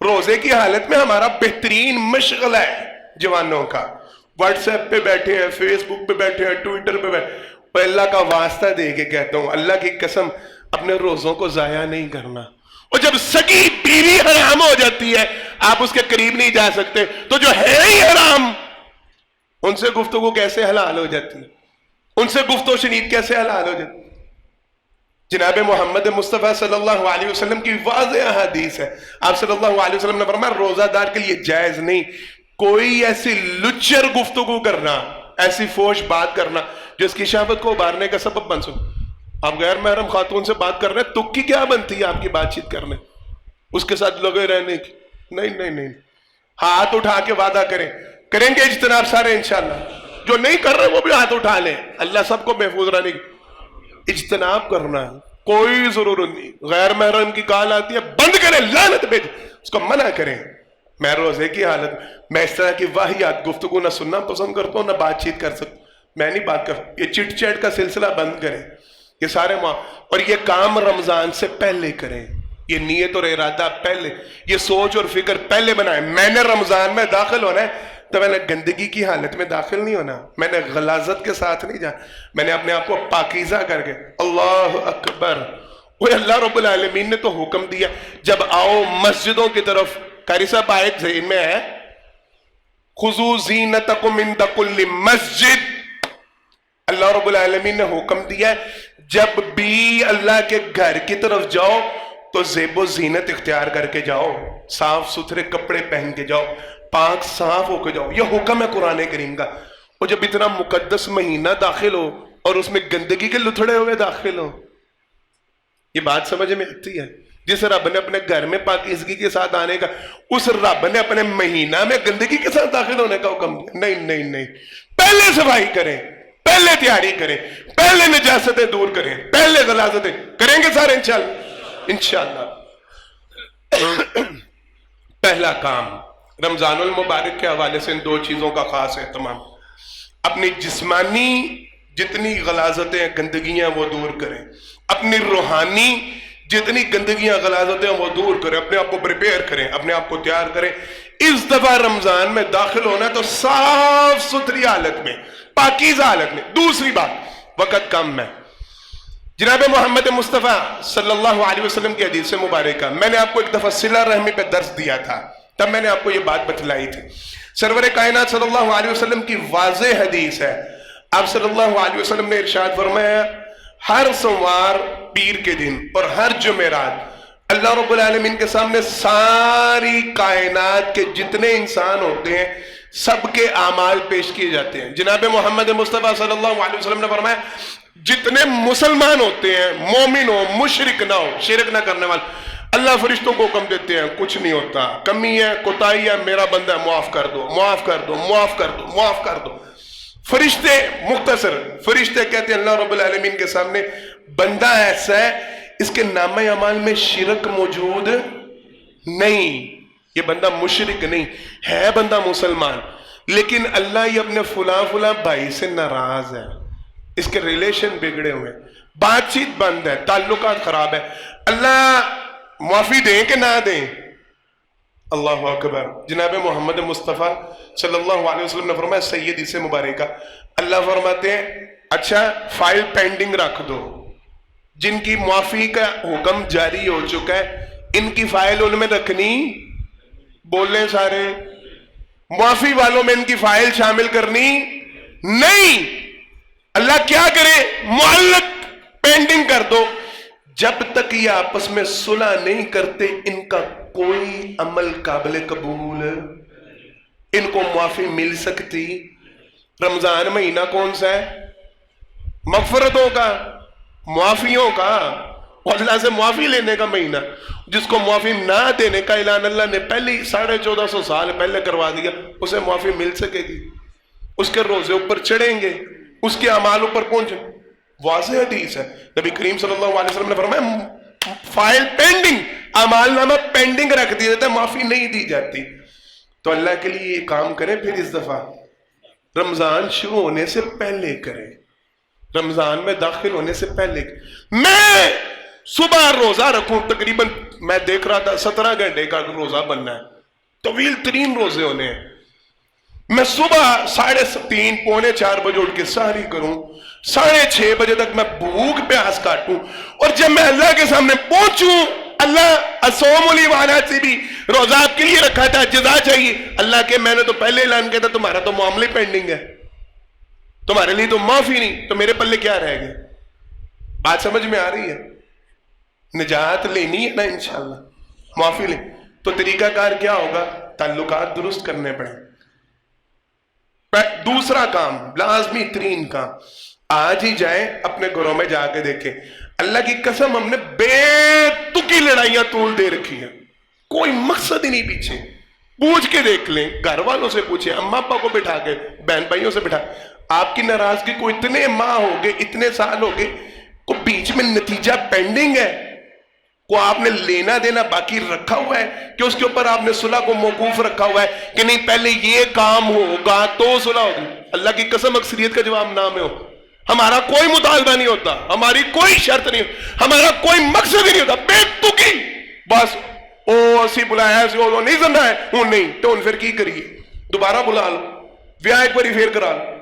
روزے کی حالت میں ہمارا بہترین مشغلہ ہے جوانوں کا، واٹس ایپ پہ بیٹھے ہیں، فیس بک پہ بیٹھے ہیں، ٹویٹر پہ بیٹھے ہیں. اور اللہ کا واسطہ دے کے کہتا ہوں، اللہ کی قسم اپنے روزوں کو ضائع نہیں کرنا. اور جب سگی بیوی حرام ہو جاتی ہے، آپ اس کے قریب نہیں جا سکتے، تو جو ہے ہی حرام ان سے گفتگو کیسے حلال ہو جاتی ہے؟ ان سے گفتگو شنید کیسے حلال ہو جاتی؟ جناب محمد مصطفیٰ صلی اللہ علیہ وسلم کی واضح حدیث ہے. آپ صلی اللہ علیہ وسلم نے فرمایا روزہ دار کے لیے جائز نہیں کوئی ایسی لچر گفتگو کرنا، ایسی فوش بات کرنا جو اس کی شہوت کو ابھارنے کا سبب بن سکے. آپ غیر محرم خاتون سے بات کر رہے ہیں، تک کی کیا بنتی ہے آپ کی بات چیت کرنے، اس کے ساتھ لگے رہنے کی؟ نہیں. ہاتھ اٹھا کے وعدہ کریں گے اجتناب سارے انشاءاللہ. جو نہیں کر رہے وہ بھی ہاتھ اٹھا لیں، اللہ سب کو محفوظ رہنے کی. اجتناب کرنا ہے، کوئی ضرورت نہیں. غیر محرم کی کال آتی ہے بند کریں، لعنت بھیج، اس کو منع کریں. میں روزے کی حالت میں اس طرح کی واہیات گفتگو نہ سننا پسند کرتا ہوں، نہ بات چیت کر سکتا. میں نہیں بات کر، یہ چٹ چیٹ کا سلسلہ بند کریں، یہ سارے اور یہ کام رمضان سے پہلے کریں. یہ نیت اور ارادہ پہلے، یہ سوچ اور فکر پہلے بنائیں. میں نے رمضان میں داخل ہونا ہے تو میں نے گندگی کی حالت میں داخل نہیں ہونا، میں نے غلاظت کے ساتھ نہیں جانا، میں نے اپنے آپ کو پاکیزہ کر کے. اللہ اکبر. وہ اللہ رب العالمین نے تو حکم دیا جب آؤ مسجدوں کی طرف. قاری صاحب آیت ذہن میں ہے، خذوا زینتکم عند کل مسجد. اللہ رب العالمین نے حکم دیا جب بھی اللہ کے گھر کی طرف جاؤ تو زیب و زینت اختیار کر کے جاؤ، صاف ستھرے کپڑے پہن کے جاؤ، پاک صاف ہو کے جاؤ. یہ حکم ہے قرآن کریم کا. اور جب اتنا مقدس مہینہ داخل ہو اور اس میں گندگی کے لتھڑے ہوئے داخل ہو، یہ بات سمجھ میں آتی ہے؟ جس رب نے اپنے گھر میں پاکیزگی کے ساتھ آنے کا، اس رب نے اپنے مہینہ میں گندگی کے ساتھ داخل ہونے کا حکم دیا. نہیں نہیں نہیں، پہلے صفائی کریں، پہلے تیاری کریں، پہلے نجاستیں دور کریں، پہلے غلاظتیں کریں گے سارے انشاءاللہ. پہلا کام رمضان المبارک کے حوالے سے ان دو چیزوں کا خاص اہتمام. اپنی جسمانی جتنی غلاظتیں گندگیاں وہ دور کریں، اپنی روحانی جتنی گندگیاں غلاظتیں وہ دور کریں، اپنے آپ کو پریپیئر کریں، اپنے آپ کو تیار کریں. اس دفعہ رمضان میں داخل ہونا ہے تو صاف ستھری حالت میں، پاکیزہ حالت میں. دوسری بات، وقت کم ہے. جناب محمد مصطفیٰ صلی اللہ علیہ وسلم کی حدیث مبارکہ، میں نے آپ کو ایک دفعہ صلہ رحمی پہ درس دیا تھا، تب میں نے آپ کو یہ بات بتلائی تھی. سرور کائنات صلی اللہ علیہ وسلم کی واضح حدیث ہے. آپ صلی اللہ علیہ وسلم نے ارشاد فرمایا ہر سوموار پیر کے دن اور ہر جمعرات اللہ رب العالمین کے سامنے ساری کائنات کے جتنے انسان ہوتے ہیں سب کے اعمال پیش کیے جاتے ہیں. جناب محمد مصطفیٰ صلی اللہ علیہ وسلم نے فرمایا جتنے مسلمان ہوتے ہیں، مومن ہو، مشرک نہ ہو، شرک نہ کرنے والے، اللہ فرشتوں کو حکم دیتے ہیں کچھ نہیں ہوتا، کمی ہے، کوتاہی ہے، میرا بندہ ہے، معاف کر دو، معاف کر دو، معاف کر دو، معاف کر دو. فرشتے مختصر فرشتے کہتے ہیں اللہ رب العالمین کے سامنے بندہ ایسا ہے اس کے نامہ اعمال میں شرک موجود نہیں، یہ بندہ مشرک نہیں ہے، بندہ مسلمان، لیکن اللہ یہ اپنے فلاں فلاں بھائی سے ناراض ہے، اس کے ریلیشن بگڑے ہوئے، بات چیت بند ہے، تعلقات خراب ہے. اللہ معافی دیں کہ نہ دیں؟ اللہ اکبر. جناب محمد مصطفیٰ صلی اللہ علیہ وسلم نے فرمایا سید سے مبارکہ، اللہ فرماتے ہیں اچھا فائل پینڈنگ رکھ دو، جن کی معافی کا حکم جاری ہو چکا ہے ان کی فائل ان میں رکھنی، بولیں سارے، معافی والوں میں ان کی فائل شامل کرنی نہیں. اللہ کیا کرے؟ معلق پینڈنگ کر دو، جب تک یہ آپس میں صلح نہیں کرتے ان کا کوئی عمل قابل قبول، ان کو معافی مل سکتی. رمضان مہینہ کون سا ہے؟ مغفرتوں کا، معافیوں کا، اللہ سے معافی لینے کا مہینہ. جس کو معافی نہ دینے کا اعلان اللہ نے پہلے 1450 سال پہلے کروا دیا، اسے معافی مل سکے گی، اس کے روزے اوپر چڑھیں گے، اس کے اعمال اوپر پہنچیں. واضح حدیث ہے، نبی کریم صلی اللہ علیہ وسلم نے فرمایا فائل پینڈنگ، اعمال نامہ پینڈنگ رکھ دیا جاتا ہے، معافی نہیں دی جاتی. تو اللہ کے لیے یہ کام کریں. پھر اس دفعہ رمضان شروع ہونے سے پہلے کریں، رمضان میں داخل ہونے سے پہلے. میں صبح روزہ رکھوں، تقریباً میں دیکھ رہا تھا 17 گھنٹے کا روزہ بننا ہے، طویل ترین روزے ہونے ہیں. میں صبح 3:30 پونے 4 بجے اٹھ کے سحری کروں، 6:30 بجے تک میں بھوک پیاس کاٹوں، اور جب میں اللہ کے سامنے پہنچوں، اللہ اصوم لی وانا سے بھی روزہ آپ کے لیے رکھا تھا، جزا چاہیے. اللہ کے میں نے تو پہلے اعلان کیا تھا تمہارا تو معاملے پینڈنگ ہے، تمہارے لیے تو معافی نہیں، تو میرے پلے کیا رہے گا؟ بات سمجھ میں آ رہی ہے؟ نجات لینی ہے نا انشاءاللہ، معافی لیں. تو طریقہ کار کیا ہوگا؟ تعلقات درست کرنے پڑیں. دوسرا کام، لازمی ترین کام، آج ہی جائیں اپنے گھروں میں جا کے دیکھیں. اللہ کی قسم ہم نے بے تکی لڑائیاں طول دے رکھی ہیں، کوئی مقصد ہی نہیں پیچھے. پوچھ کے دیکھ لیں، گھر والوں سے پوچھیں، اماں ابا کو بٹھا کے، بہن بھائیوں سے بٹھا. آپ کی ناراضگی کو اتنے ماہ ہو گئے، اتنے سال ہو گئے، کو بیچ میں نتیجہ پینڈنگ ہے، کو آپ نے لینا دینا باقی رکھا ہوا ہے، کہ اس کے اوپر آپ نے صلح کو موقوف رکھا ہوا ہے کہ نہیں پہلے یہ کام ہوگا تو صلح ہوگی. اللہ کی قسم اکثریت کا جواب نہ میں ہو. ہمارا کوئی مطالبہ نہیں ہوتا، ہماری کوئی شرط نہیں ہوتا، ہمارا کوئی مقصد ہی نہیں ہوتا. بے تکی بس او اسی بلایا سی او نہیں سننا ہے ہوں نہیں تو ان پھر کی کریے دوبارہ بلا لو بیاہ ایک باری پھر کرا لو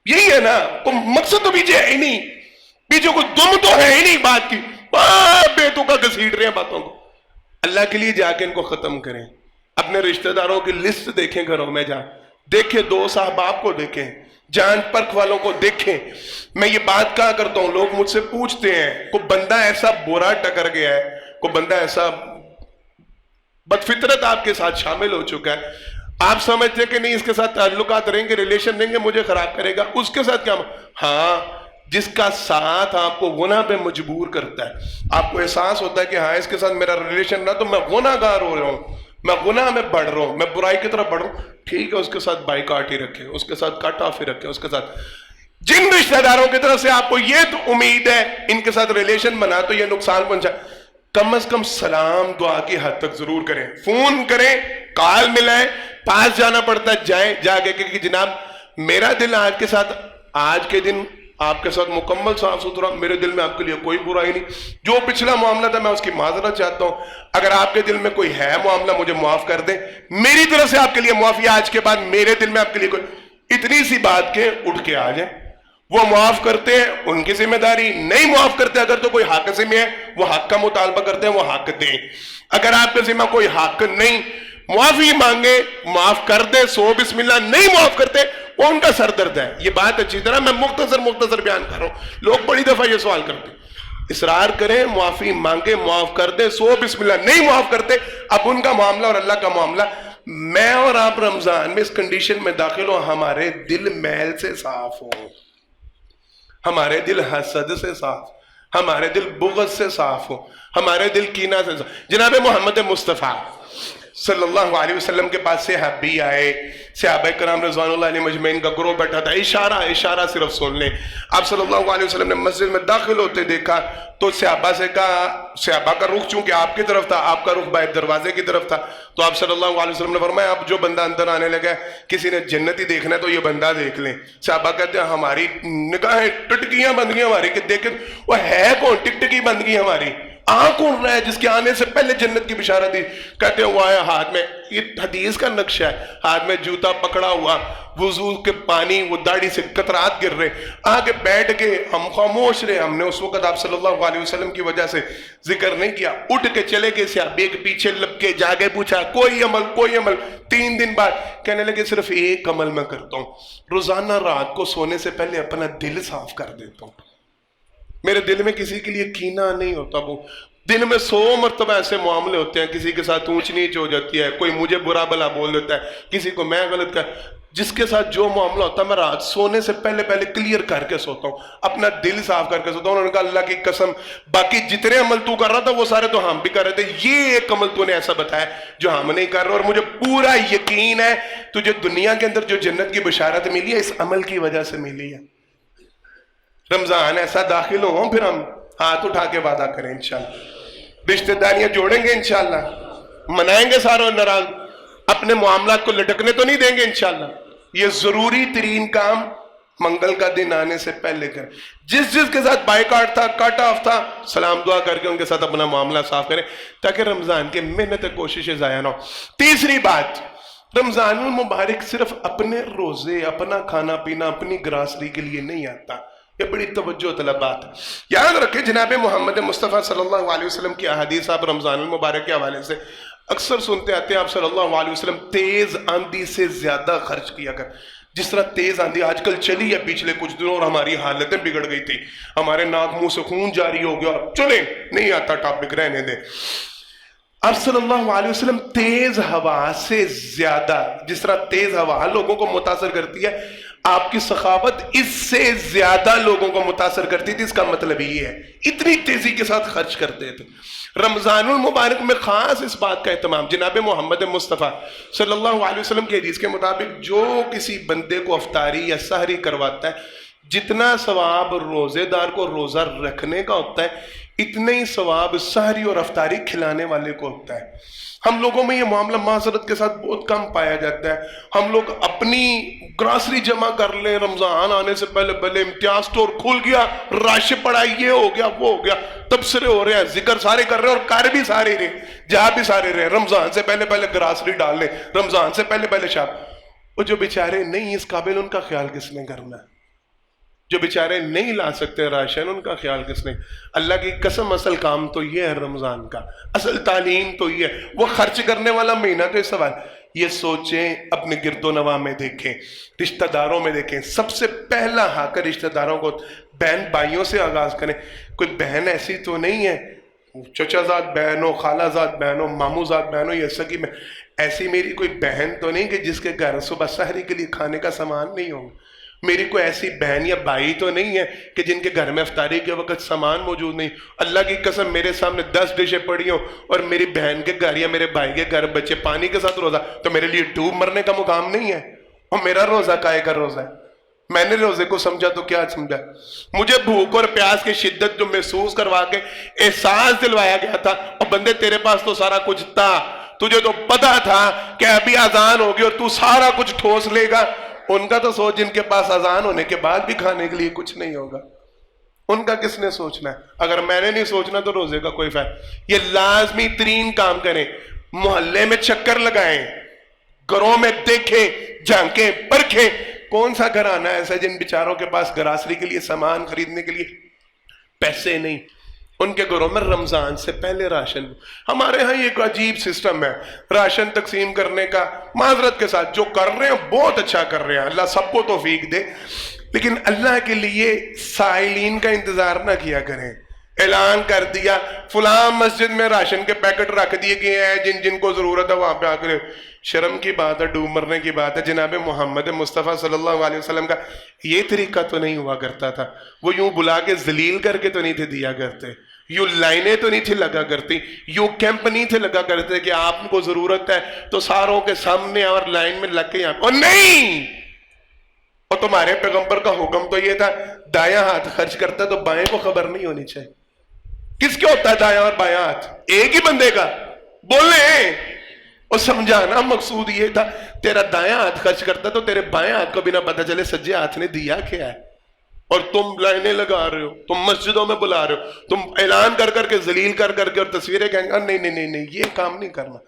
یہی ہے نا تو مقصد تو پیچھے ہے ہی نہیں پیچھے کوئی دم تو ہے ہی نہیں بات کی بیتوں کا گھسیٹ رہے ہیں باتوں کو اللہ کے لیے جا کے ان کو ختم کریں اپنے رشتہ داروں کی لسٹ دیکھیں گھروں میں جا دیکھیں دوست احباب کو دیکھیں جان پرکھ والوں کو دیکھیں میں یہ بات کہا کرتا ہوں لوگ مجھ سے پوچھتے ہیں کوئی بندہ ایسا برا ٹکر گیا ہے کوئی بندہ ایسا بدفطرت آپ کے ساتھ شامل ہو چکا ہے آپ سمجھتے کہ نہیں اس کے ساتھ تعلقات رہیں گے ریلیشن رہیں گے مجھے خراب کرے گا اس کے ساتھ کیا ہاں جس کا ساتھ آپ کو گناہ پہ مجبور کرتا ہے آپ کو احساس ہوتا ہے کہ ہاں اس کے ساتھ میرا ریلیشن نہ تو میں گناہ گار ہو رہا ہوں میں گناہ میں بڑھ رہا ہوں میں برائی کی طرف بڑھ رہا ہوں ٹھیک ہے اس کے ساتھ بائیکاٹ ہی رکھیں اس کے ساتھ کٹ آف ہی رکھیں اس کے ساتھ جن رشتہ داروں کی طرف سے آپ کو یہ تو امید ہے ان کے ساتھ ریلیشن بنا تو یہ نقصان پہنچا کم از کم سلام دعا کی حد تک ضرور کریں فون کریں کال ملائیں پاس جانا پڑتا ہے جائیں جا کے کہ جناب میرا دل آج کے ساتھ آج کے دن آپ کے ساتھ مکمل صاف ستھرا میرے دل میں آپ کے لیے کوئی برائی نہیں جو پچھلا معاملہ تھا میں اس کی معذرت چاہتا ہوں اگر آپ کے دل میں کوئی ہے معاملہ مجھے معاف کر دیں میری طرف سے آپ کے لیے معافی آج کے بعد میرے دل میں آپ کے لیے کوئی اتنی سی بات کے اٹھ کے آ جائیں وہ معاف کرتے ہیں ان کی ذمہ داری نہیں معاف کرتے اگر تو کوئی حق ذمہ ہے وہ حق کا مطالبہ کرتے ہیں وہ حق دیں اگر آپ کے ذمہ کوئی حق نہیں معافی مانگے معاف کر دے سو بسم اللہ نہیں معاف کرتے وہ ان کا سر درد ہے یہ بات اچھی طرح میں مختصر بیان کر رہا ہوں لوگ بڑی دفعہ یہ سوال کرتے اصرار کریں معافی مانگے معاف کر دے سو بسم اللہ نہیں معاف کرتے اب ان کا معاملہ اور اللہ کا معاملہ میں اور آپ رمضان میں اس کنڈیشن میں داخل ہو ہمارے دل میل سے صاف ہو ہمارے دل حسد سے صاف ہمارے دل بغض سے صاف ہو ہمارے دل کینہ سے صاف جناب محمد مصطفیٰ صلی اللہ علیہ وسلم کے پاس صحابی آئے صحابہ کرام رضوان اللہ علیہ مجمعین کا گروہ بیٹھا تھا اشارہ صرف سن لیں آپ صلی اللہ علیہ وسلم نے مسجد میں داخل ہوتے دیکھا تو صحابہ سے کہا صحابہ کا رخ چونکہ آپ کی طرف تھا آپ کا رخ باہر دروازے کی طرف تھا تو آپ صلی اللہ علیہ وسلم نے فرمایا اب جو بندہ اندر آنے لگا ہے کسی نے جنتی دیکھنا ہے تو یہ بندہ دیکھ لیں صحابہ کہتے ہیں ہماری نگاہیں ٹٹکیاں بند گئی ہماری کہ دیکھیں وہ ہے کون ٹکٹکی بند گئی ہماری کون رہا ہے جس کے آنے سے پہلے جنت کی بشارت دی کہتے ہیں وہ آیا ہاتھ میں یہ حدیث کا نقشہ ہے ہاتھ میں جوتا پکڑا ہوا وضو کے پانی وہ داڑھی سے قطرات گر رہے آگے بیٹھ کے ہم خاموش رہے ہم نے اس وقت آپ صلی اللہ علیہ وسلم کی وجہ سے ذکر نہیں کیا اٹھ کے چلے گئے صحابی کے پیچھے لپ کے جا کے پوچھا کوئی عمل 3 دن بعد کہنے لگے صرف ایک عمل میں کرتا ہوں روزانہ رات کو سونے سے پہلے اپنا دل صاف کر دیتا ہوں میرے دل میں کسی کے لیے کینہ نہیں ہوتا وہ دن میں 100 مرتبہ ایسے معاملے ہوتے ہیں کسی کے ساتھ اونچ نیچ ہو جاتی ہے کوئی مجھے برا بلا بول دیتا ہے کسی کو میں غلط کر جس کے ساتھ جو معاملہ ہوتا ہے میں رات سونے سے پہلے کلیئر کر کے سوتا ہوں اپنا دل صاف کر کے سوتا ہوں انہوں نے کہا اللہ کی قسم باقی جتنے عمل تو کر رہا تھا وہ سارے تو ہم بھی کر رہے تھے یہ ایک عمل تو نے ایسا بتایا جو ہم نہیں کر رہے اور مجھے پورا یقین ہے تجھے دنیا کے اندر جو جنت کی بشارت ملی ہے اس عمل کی وجہ سے ملی ہے رمضان ایسا داخل ہو پھر ہم ہاتھ اٹھا کے وعدہ کریں انشاءاللہ رشتہ داریاں جوڑیں گے انشاءاللہ منائیں گے ساروں ناراض اپنے معاملات کو لٹکنے تو نہیں دیں گے انشاءاللہ یہ ضروری ترین کام منگل کا دن آنے سے پہلے کریں جس کے ساتھ بائیکاٹ تھا کٹ آف تھا سلام دعا کر کے ان کے ساتھ اپنا معاملہ صاف کریں تاکہ رمضان کے محنت کوششیں ضائع نہ ہو تیسری بات رمضان المبارک صرف اپنے روزے اپنا کھانا پینا اپنی گراسری کے لیے نہیں آتا یہ بڑی توجہ طلب بات ہے یاد رکھیں جناب محمد مصطفیٰ صلی اللہ علیہ وسلم کی احادیث آپ رمضان المبارک کے حوالے سے اکثر سنتے آتے ہیں آپ صلی اللہ علیہ وسلم تیز آندھی سے زیادہ خرچ کیا کر جس طرح تیز آندھی آج کل چلی ہے پچھلے کچھ دنوں اور ہماری حالتیں بگڑ گئی تھی ہمارے ناک منہ سے خون جاری ہو گیا چلیں نہیں آتا ٹاپک رہنے دیں آپ صلی اللہ علیہ وسلم تیز ہوا سے زیادہ جس طرح تیز ہوا لوگوں کو متاثر کرتی ہے آپ کی سخاوت اس سے زیادہ لوگوں کو متاثر کرتی تھی اس کا مطلب یہ ہے اتنی تیزی کے ساتھ خرچ کرتے تھے رمضان المبارک میں خاص اس بات کا اہتمام جناب محمد مصطفیٰ صلی اللہ علیہ وسلم کے حدیث کے مطابق جو کسی بندے کو افطاری یا سحری کرواتا ہے جتنا ثواب روزے دار کو روزہ رکھنے کا ہوتا ہے اتنا ہی ثواب سحری اور افطاری کھلانے والے کو ہوتا ہے۔ ہم لوگوں میں یہ معاملہ معذرت کے ساتھ بہت کم پایا جاتا ہے۔ ہم لوگ اپنی گراسری جمع کر لیں، رمضان آنے سے پہلے پہلے امتیاز سٹور کھل گیا، رش پڑا، یہ ہو گیا وہ ہو گیا، تبصرے ہو رہے ہیں، ذکر سارے کر رہے ہیں اور کر بھی سارے رہے، جا بھی سارے رہے، رمضان سے پہلے پہلے گراسری ڈال لیں، رمضان سے پہلے پہلے شاپ۔ وہ جو بیچارے نہیں اس قابل، ان کا خیال کس نے کرنا ہے؟ جو بیچارے نہیں لا سکتے راشن، ان کا خیال کس نے؟ اللہ کی قسم اصل کام تو یہ ہے رمضان کا، اصل تعلیم تو یہ ہے۔ وہ خرچ کرنے والا مہینہ تو یہ سوال، یہ سوچیں، اپنے گرد و نواح میں دیکھیں، رشتہ داروں میں دیکھیں، سب سے پہلا حق رشتہ داروں کو بہن بھائیوں سے آغاز کریں۔ کوئی بہن ایسی تو نہیں ہے، چچا زاد بہن ہو، خالہ زاد بہن ہو، ماموں زاد بہن ہو، یا سگی میں ایسی میری کوئی بہن تو نہیں کہ جس کے گھر صبح سحری کے لیے کھانے کا سامان نہیں ہوگا۔ میری کوئی ایسی بہن یا بھائی تو نہیں ہے کہ جن کے گھر میں افطاری کے وقت سامان موجود نہیں۔ اللہ کی قسم میرے سامنے 10 ڈشیں پڑی ہوں اور میری بہن کے گھر یا میرے بھائی کے گھر بچے پانی کے ساتھ روزہ، تو میرے لیے ڈوب مرنے کا مقام نہیں ہے، اور میرا روزہ کائے کا روزہ ہے؟ میں نے روزے کو سمجھا تو کیا سمجھا؟ مجھے بھوک اور پیاس کی شدت جو محسوس کروا کے احساس دلوایا گیا تھا، اور بندے تیرے پاس تو سارا کچھ تھا، تجھے تو پتا تھا کہ ابھی اذان ہوگی اور تو سارا کچھ ٹھوس لے گا۔ ان کا تو سوچ، جن کے پاس اذان ہونے کے بعد بھی کھانے کے لیے کچھ نہیں ہوگا، ان کا کس نے سوچنا ہے؟ اگر میں نے نہیں سوچنا تو روزے کا کوئی فائدہ۔ یہ لازمی ترین کام کریں، محلے میں چکر لگائیں، گھروں میں دیکھیں، جھانکیں، پرکھیں، کون سا گھرانہ ایسا جن بیچاروں کے پاس گراسری کے لیے سامان خریدنے کے لیے پیسے نہیں، ان کے گھروں میں رمضان سے پہلے راشن۔ ہمارے ہاں ایک عجیب سسٹم ہے راشن تقسیم کرنے کا، معذرت کے ساتھ جو کر رہے ہیں بہت اچھا کر رہے ہیں، اللہ سب کو توفیق دے، لیکن اللہ کے لیے سائلین کا انتظار نہ کیا کریں۔ اعلان کر دیا فلاں مسجد میں راشن کے پیکٹ رکھ دیے گئے ہیں، جن جن کو ضرورت ہے وہاں پہ آ کر۔ شرم کی بات ہے، ڈوب مرنے کی بات ہے۔ جناب محمد مصطفیٰ صلی اللہ علیہ وسلم کا یہ طریقہ تو نہیں ہوا کرتا تھا، وہ یوں بلا کے ذلیل کر کے تو نہیں تھے دیا کرتے، یوں لائنیں تو نہیں تھی لگا کرتی، یوں کیمپ نہیں تھے لگا کرتے کہ آپ کو ضرورت ہے تو ساروں کے سامنے اور لائن میں لگ کے اور نہیں۔ اور تمہارے پیغمبر کا حکم تو یہ تھا دایاں ہاتھ خرچ کرتا تو بائیں کو خبر نہیں ہونی چاہیے۔ کس کے ہوتا ہے دایاں اور بایاں ہاتھ؟ ایک ہی بندے کا، بولیں۔ اور سمجھانا مقصود یہ تھا تیرا دایاں ہاتھ خرچ کرتا تو تیرے بائیں ہاتھ کو بھی نہ پتا چلے سجے ہاتھ نے دیا کیا ہے، اور تم لائنیں لگا رہے ہو، تم مسجدوں میں بلا رہے ہو، تم اعلان کر کر کے ذلیل کر کر کے اور تصویریں کہیں گے نہیں نہیں نہیں نہیں، یہ کام نہیں کرنا،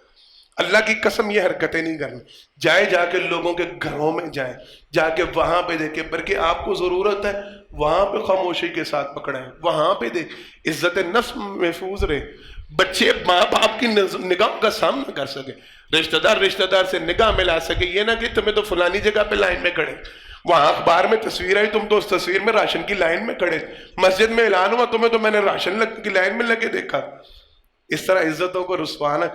اللہ کی قسم یہ حرکتیں نہیں کرنا۔ جائے جا کے لوگوں کے گھروں میں جائیں، جا کے وہاں پہ دیکھیں، بلکہ آپ کو ضرورت ہے وہاں پہ خاموشی کے ساتھ پکڑیں، وہاں پہ دیکھ، عزت نفس محفوظ رہے، بچے ماں باپ کی نگاہ کا سامنا کر سکے، رشتہ دار سے نگاہ ملا سکے، یہ نہ کہ تمہیں تو فلانی جگہ پہ لائن میں کھڑے، وہاں اخبار میں تصویر آئی تم تو اس تصویر میں راشن کی لائن میں کھڑے، مسجد میں اعلان ہوا تمہیں تو میں نے راشن کی لائن میں لگے دیکھا۔ اس طرح عزتوں کو رسوانا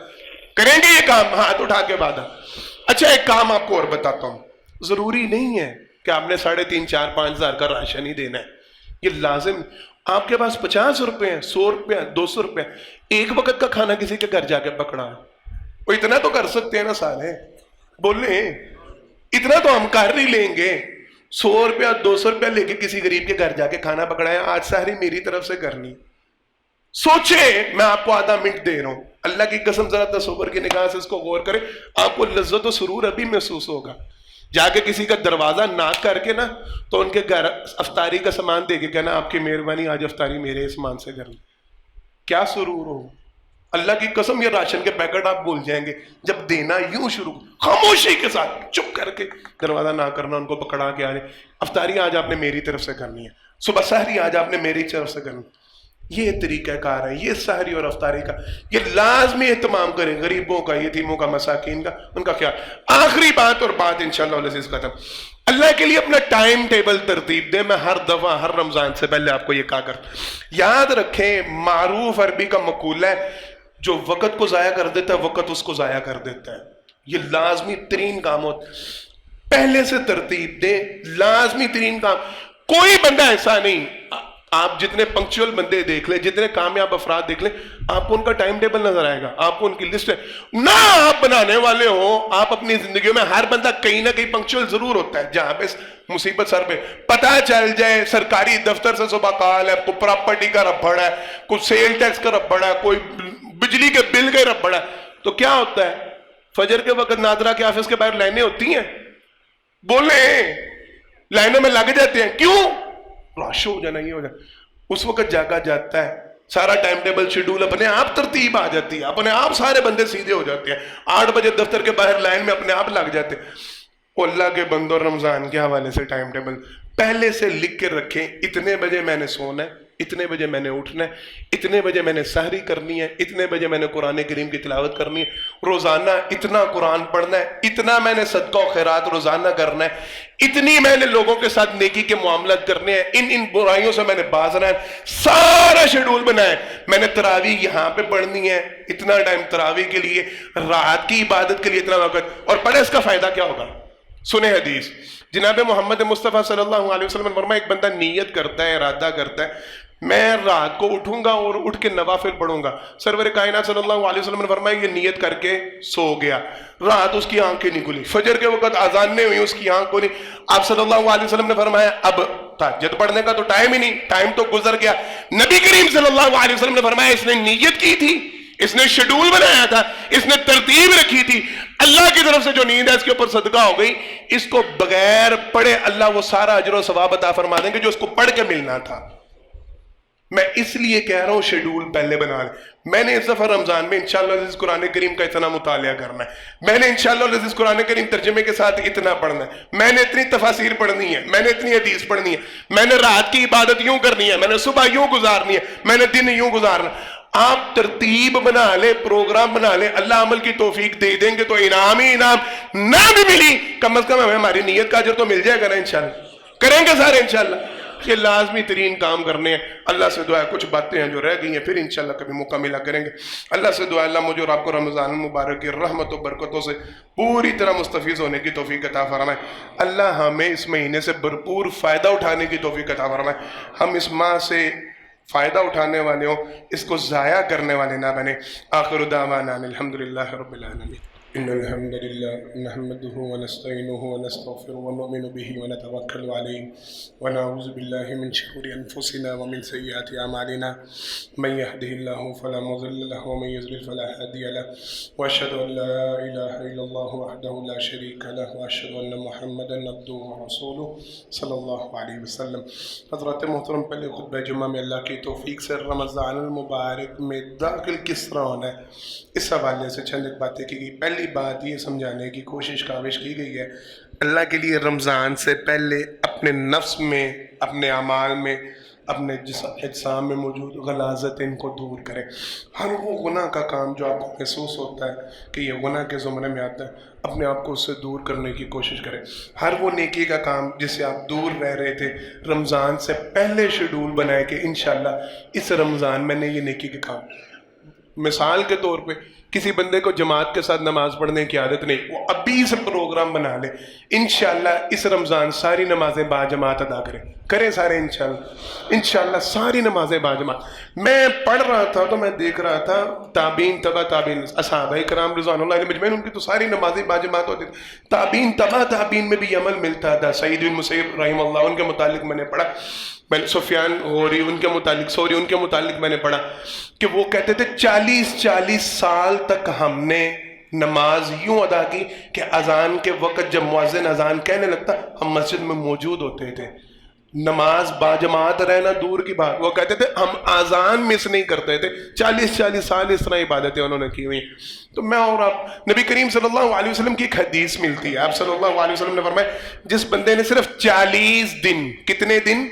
کریں گے یہ کام، ہاتھ اٹھا کے وعدہ۔ اچھا ایک کام آپ کو اور بتاتا ہوں، ضروری نہیں ہے کہ آپ نے 3.5 4 5 ہزار کا راشن ہی دینا ہے، یہ لازم آپ کے پاس 50 روپے ہیں، 100 روپے ہیں، 200 روپے ہیں، ایک وقت کا کھانا کسی کے گھر جا کے پکڑا ہے، وہ اتنا تو کر سکتے ہیں نا سالے، بولیں اتنا تو ہم کر نہیں لیں گے، 100 روپیہ 200 روپیہ لے کے کسی غریب کے گھر جا کے کھانا پکڑایا، آج سحری میری طرف سے کرنی۔ سوچیں، میں آپ کو آدھا منٹ دے رہا ہوں، اللہ کی قسم ذرا تصور کی نگاہ سے اس کو غور کریں، آپ کو لذت و سرور ابھی محسوس ہوگا۔ جا کے کسی کا دروازہ ناک کر کے نا تو ان کے گھر افطاری کا سامان دے کے کہنا آپ کی مہربانی آج افطاری میرے سامان سے کرنا، کیا سرور ہو۔ اللہ کی قسم یہ راشن کے پیکٹ آپ بھول جائیں گے جب دینا یوں شروع، خاموشی کے ساتھ چپ کر کے دروازہ نہ کرنا، ان کو پکڑا کے آنے، افطاری آج آپ نے میری طرف سے کرنی ہے، صبح سحری آج آپ نے میری طرف سے کرنی ہے۔ یہ طریقہ کار ہے، یہ سحری اور افطاری کا، یہ لازمی اہتمام کریں، غریبوں کا، یتیموں کا، مساکین کا، ان کا خیال۔ آخری بات اور بات انشاءاللہ العزیز ختم، اللہ کے لیے اپنا ٹائم ٹیبل ترتیب دیں۔ میں ہر دفعہ ہر رمضان سے پہلے آپ کو یہ کہا کرتا ہوں، یاد رکھیں معروف عربی کا مقولہ ہے جو وقت کو ضائع کر دیتا ہے وقت اس کو ضائع کر دیتا ہے۔ یہ لازمی ترین کام ہوتا ہے، پہلے سے ترتیب دیں، لازمی ترین کام۔ کوئی بندہ ایسا نہیں، آپ جتنے پنکچوئل بندے دیکھ لیں، جتنے کامیاب افراد دیکھ لیں، آپ کو ان کا ٹائم ٹیبل نظر آئے گا، آپ کو ان کی لسٹ ہے نہ آپ بنانے والے ہوں۔ آپ اپنی زندگیوں میں ہر بندہ کہیں نہ کہیں پنکچوئل ضرور ہوتا ہے، جہاں پہ مصیبت سر پہ پتہ چل جائے، سرکاری دفتر سے صبح کال ہے، کوئی پراپرٹی کا ربڑ ہے، کوئی سیل ٹیکس کا ربڑ ہے، کوئی بجلی کے بل کا ربڑ ہے، تو کیا ہوتا ہے؟ فجر کے وقت نادرا کے آفس کے باہر لائنیں ہوتی ہیں، بولیں لائنوں میں لگ جاتے ہیں، کیوں؟ رش ہو جانا، یہ ہو جانا۔ اس وقت جاگا جاتا ہے، سارا ٹائم ٹیبل شیڈول اپنے آپ ترتیب آ جاتی ہے، اپنے آپ سارے بندے سیدھے ہو جاتے ہیں، 8 بجے دفتر کے باہر لائن میں اپنے آپ لگ جاتے ہیں۔ اللہ کے بندوں، رمضان کے حوالے سے ٹائم ٹیبل پہلے سے لکھ کے رکھیں، اتنے بجے میں نے سونا ہے، اتنے بجے میں نے اٹھنا ہے، اتنے بجے میں نے سحری کرنی ہے، اتنے بجے میں نے قرآن کریم کی تلاوت کرنی ہے، روزانہ اتنا قرآن پڑھنا ہے، اتنا میں نے صدقہ و خیرات روزانہ کرنا ہے، اتنی میں نے لوگوں کے ساتھ نیکی کے معاملات کرنے ہیں، ان برائیوں سے میں نے باز رہنا ہے، سارا شیڈول بنا ہے۔ میں نے تراویح یہاں پہ پڑھنی ہے، اتنا ٹائم تراویح کے لیے، رات کی عبادت کے لیے اتنا وقت، اور پڑھے اس کا فائدہ کیا ہوگا؟ سنیں حدیث، جناب محمد مصطفیٰ صلی اللہ علیہ وسلم نے فرمایا، ایک بندہ نیت کرتا ہے، ارادہ کرتا ہے، میں رات کو اٹھوں گا اور اٹھ کے نوافل پڑھوں گا۔ سرور کائنات صلی اللہ علیہ وسلم نے فرمایا یہ نیت کر کے سو گیا، رات اس کی آنکھیں نہیں کھلی، فجر کے وقت اذان نہیں ہوئی، اس کی آنکھ کھلی، آپ صلی اللہ علیہ وسلم نے فرمایا اب تہجد پڑھنے کا تو ٹائم ہی نہیں، ٹائم تو گزر گیا۔ نبی کریم صلی اللہ علیہ وسلم نے فرمایا اس نے نیت کی تھی، اس نے شیڈول بنایا تھا، اس نے ترتیب رکھی تھی، اللہ کی طرف سے جو نیند ہے اس کے اوپر صدقہ ہو گئی، اس کو بغیر پڑھے اللہ وہ سارا اجر و ثواب عطا فرما دیں گے جو اس کو پڑھ کے ملنا تھا۔ میں اس لیے کہہ رہا ہوں شیڈول پہلے بنا لیں۔ میں نے اس دفعہ رمضان میں انشاءاللہ عزیز قرآن کریم کا اتنا مطالعہ کرنا ہے، میں نے انشاءاللہ عزیز قرآن کریم ترجمے کے ساتھ اتنا پڑھنا ہے، میں نے اتنی تفاسیر پڑھنی ہے، میں نے اتنی حدیث پڑھنی ہے، میں نے رات کی عبادت یوں کرنی ہے، میں نے صبح یوں گزارنی ہے، میں نے دن یوں گزارنا۔ آپ ترتیب بنا لیں، پروگرام بنا لیں، اللہ عمل کی توفیق دے دیں گے تو انعام ہی انعام، نہ بھی ملی کم از کم ہمیں ہماری نیت کا اجر تو مل جائے گا نا انشاءاللہ، کریں گے سارے انشاءاللہ۔ یہ لازمی ترین کام کرنے ہیں۔ اللہ سے دعا ہے کچھ باتیں ہیں جو رہ گئی ہیں پھر انشاءاللہ کبھی موقع ملا کریں گے۔ اللہ سے دعا اللہ مجھے اور آپ کو رمضان المبارک کی رحمت و برکتوں سے پوری طرح مستفیض ہونے کی توفیق عطا فرمائے۔ اللہ ہمیں اس مہینے سے بھرپور فائدہ اٹھانے کی توفیق عطا فرمائے۔ ہم اس ماہ سے فائدہ اٹھانے والے ہوں، اس کو ضائع کرنے والے نہ بنے۔ آخر دعوانا الحمدللہ رب العالمین۔ إن الحمد لله نحمده ونستعينه ونستغفره ونؤمن به ونتوكل عليه ونعوذ بالله من شرور أنفسنا ومن سيئات أعمالنا من يهده الله فلا مضل له ومن يضلل فلا هادي له وأشهد أن لا إله إلا الله وحده لا شريك له وأشهد أن محمدا عبده ورسوله صلی اللہ علیہ وسلم۔ حضرات محترم، پہلے خطبہ جمعہ میں اللہ کی توفیق سے رمضان المبارک میں داخل کس طرح ہونا ہے اس حوالے سے چند ایک باتیں کی گئی۔ پہلی بات یہ سمجھانے کی کوشش کاوش کی گئی ہے اللہ کے لیے رمضان سے پہلے اپنے نفس میں، اپنے اعمال میں، اپنے اجسام میں موجود غلاظت ان کو دور کریں۔ ہر وہ گناہ کا کام جو آپ کو محسوس ہوتا ہے کہ یہ گناہ کے زمرے میں آتا ہے، اپنے آپ کو اس سے دور کرنے کی کوشش کریں۔ ہر وہ نیکی کا کام جس سے آپ دور رہ رہے تھے، رمضان سے پہلے شیڈول بنائے کہ انشاءاللہ اس رمضان میں نے یہ نیکی کے کام۔ مثال کے طور پہ کسی بندے کو جماعت کے ساتھ نماز پڑھنے کی عادت نہیں، وہ ابھی سے پروگرام بنا لے انشاءاللہ اس رمضان ساری نمازیں با جماعت ادا کریں سارے انشاءاللہ ساری نمازیں با جماعت۔ میں پڑھ رہا تھا تو میں دیکھ رہا تھا تابعین تبع تابعین، صحابہ کرام رضوان اللہ علیہم اجمعین، ان کی تو ساری نمازیں با جماعت ہوتی تھی۔ تابعین تبع تابعین میں بھی عمل ملتا تھا۔ سعید بن مسیب رحمہ اللہ، ان کے متعلق میں نے پڑھا، میں نے سفیان غوری ان کے متعلق میں نے پڑھا کہ وہ کہتے تھے 40 سال تک ہم نے نماز یوں ادا کی کہ اذان کے وقت جب مؤذن اذان کہنے لگتا ہم مسجد میں موجود ہوتے تھے۔ نماز با جماعت رہنا دور کی بات، وہ کہتے تھے ہم اذان مس نہیں کرتے تھے۔ 40 سال اس طرح عبادتیں انہوں نے کی ہوئی۔ تو میں اور آپ، نبی کریم صلی اللہ علیہ وسلم کی ایک حدیث ملتی ہے، آپ صلی اللہ علیہ وسلم نے فرمایا جس بندے نے صرف 40 دن، کتنے دن؟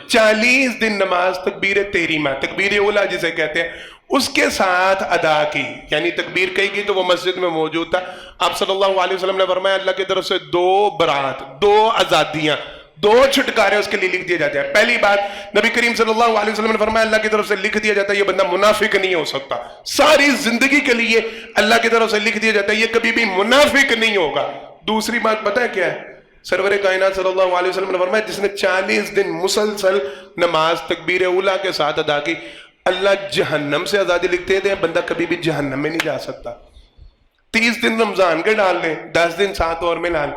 40 دن نماز تکبیر تحریمہ، تکبیر اولا جسے کہتے ہیں، اس کے ساتھ ادا کی، یعنی تکبیر کہی گئی تو وہ مسجد میں موجود تھا۔ آپ صلی اللہ علیہ وسلم نے فرمایا اللہ کی طرف سے 2 برات، 2 آزادیاں، 2 چھٹکارے اس کے لیے لکھ دیے جاتے ہیں۔ پہلی بات نبی کریم صلی اللہ علیہ وسلم نے فرمایا اللہ کی طرف سے لکھ دیا جاتا ہے یہ بندہ منافق نہیں ہو سکتا، ساری زندگی کے لیے اللہ کی طرف سے لکھ دیا جاتا ہے یہ کبھی بھی منافق نہیں ہوگا۔ دوسری بات پتہ ہے کیا ہے؟ سرور کائنات صلی اللہ علیہ وسلم نے فرمایا جس نے 40 دن مسلسل نماز تکبیر اولا کے ساتھ ادا کی اللہ جہنم سے آزادی لکھتے ہیں، بندہ کبھی بھی جہنم میں نہیں جا سکتا۔ 30 دن رمضان کے ڈال لیں، 10 دن 7 اور میں ڈال،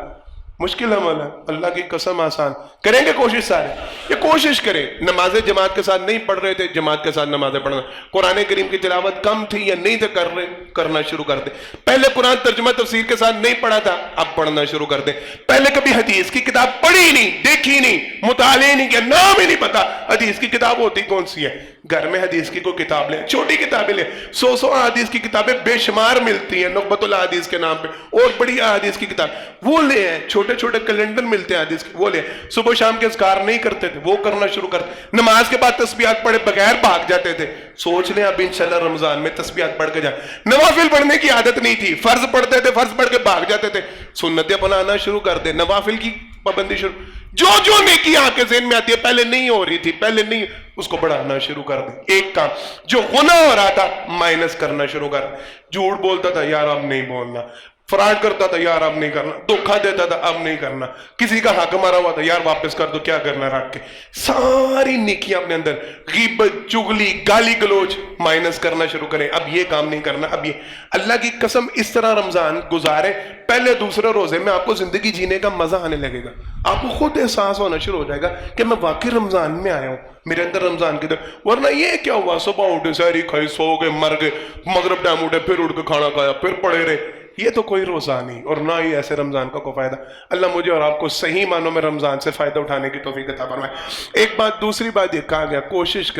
مشکل عمل ہے، اللہ کی قسم آسان کریں گے کوشش سارے، یہ کوشش کریں۔ نمازیں جماعت کے ساتھ نہیں پڑھ رہے تھے، جماعت کے ساتھ نمازیں پڑھنا، قرآن کریم کی تلاوت کم تھی یا نہیں تھے کر رہے، کرنا شروع کر دیں۔ پہلے قرآن ترجمہ تفسیر کے ساتھ نہیں پڑھا تھا، اب پڑھنا شروع کر دیں۔ پہلے کبھی حدیث کی کتاب پڑھی نہیں، دیکھی نہیں، مطالعے نہیں کیا، نام ہی نہیں پتا حدیث کی کتاب ہوتی کون سی ہے، گھر میں حدیث کی کوئی کتاب لیں، چھوٹی کتابیں لیں، 100 حدیث کی کتابیں بے شمار ملتی ہیں نقبۃ الحدیث کے نام پہ، اور بڑی حدیث کی کتاب وہ لے ہیں، چھوٹے چھوٹے کیلنڈر ملتے ہیں حدیث کے وہ لے۔ صبح شام کے اذکار نہیں کرتے تھے، وہ کرنا شروع کرتے، نماز کے بعد تسبیحات پڑھے بغیر بھاگ جاتے تھے، سوچ لیں اب انشاءاللہ رمضان میں تسبیحات پڑھ کے جائیں۔ نوافل پڑھنے کی عادت نہیں تھی، فرض پڑھتے تھے، فرض پڑھ کے بھاگ جاتے تھے، سنتیں اپنانا شروع کر دیں، نوافل کی پابندی شروع، جو نیکی آپ کے ذہن میں آتی ہے پہلے نہیں ہو رہی تھی، پہلے نہیں، اس کو بڑھانا شروع کر دیں۔ ایک کام جو گناہ ہو رہا تھا مائنس کرنا شروع کر، جھوٹ بولتا تھا یار اب نہیں بولنا، فراڈ کرتا تھا یار اب نہیں کرنا، دھوکہ دیتا تھا اب نہیں کرنا، کسی کا حق مارا ہوا تھا یار واپس کر دو، کیا کرنا رکھ کے، ساری نیکیاں اپنے اندر، غیبت، چغلی، گالی گلوچ مائنس کرنا شروع کریں، اب یہ کام نہیں کرنا، اب یہ، اللہ کی قسم اس طرح رمضان گزارے، پہلے دوسرے روزے میں آپ کو زندگی جینے کا مزہ آنے لگے گا، آپ کو خود احساس ہونا شروع ہو جائے گا کہ میں واقعی رمضان میں آیا ہوں، میرے اندر رمضان کی طرف، ورنہ یہ کیا ہوا صبح اٹھے سحری کھائی سو گئے مر گئے، مغرب ٹائم اٹھے پھر اٹھ کے کھانا کھایا پھر پڑے رہے، یہ تو کوئی روزہ نہیں، اور نہ ہی ایسے رمضان کا کوئی فائدہ۔ اللہ مجھے اور آپ کو صحیح معنوں میں رمضان سے فائدہ اٹھانے کی توفیق عطا فرمائے۔ ایک بات، دوسری بات یہ کہا گیا کوشش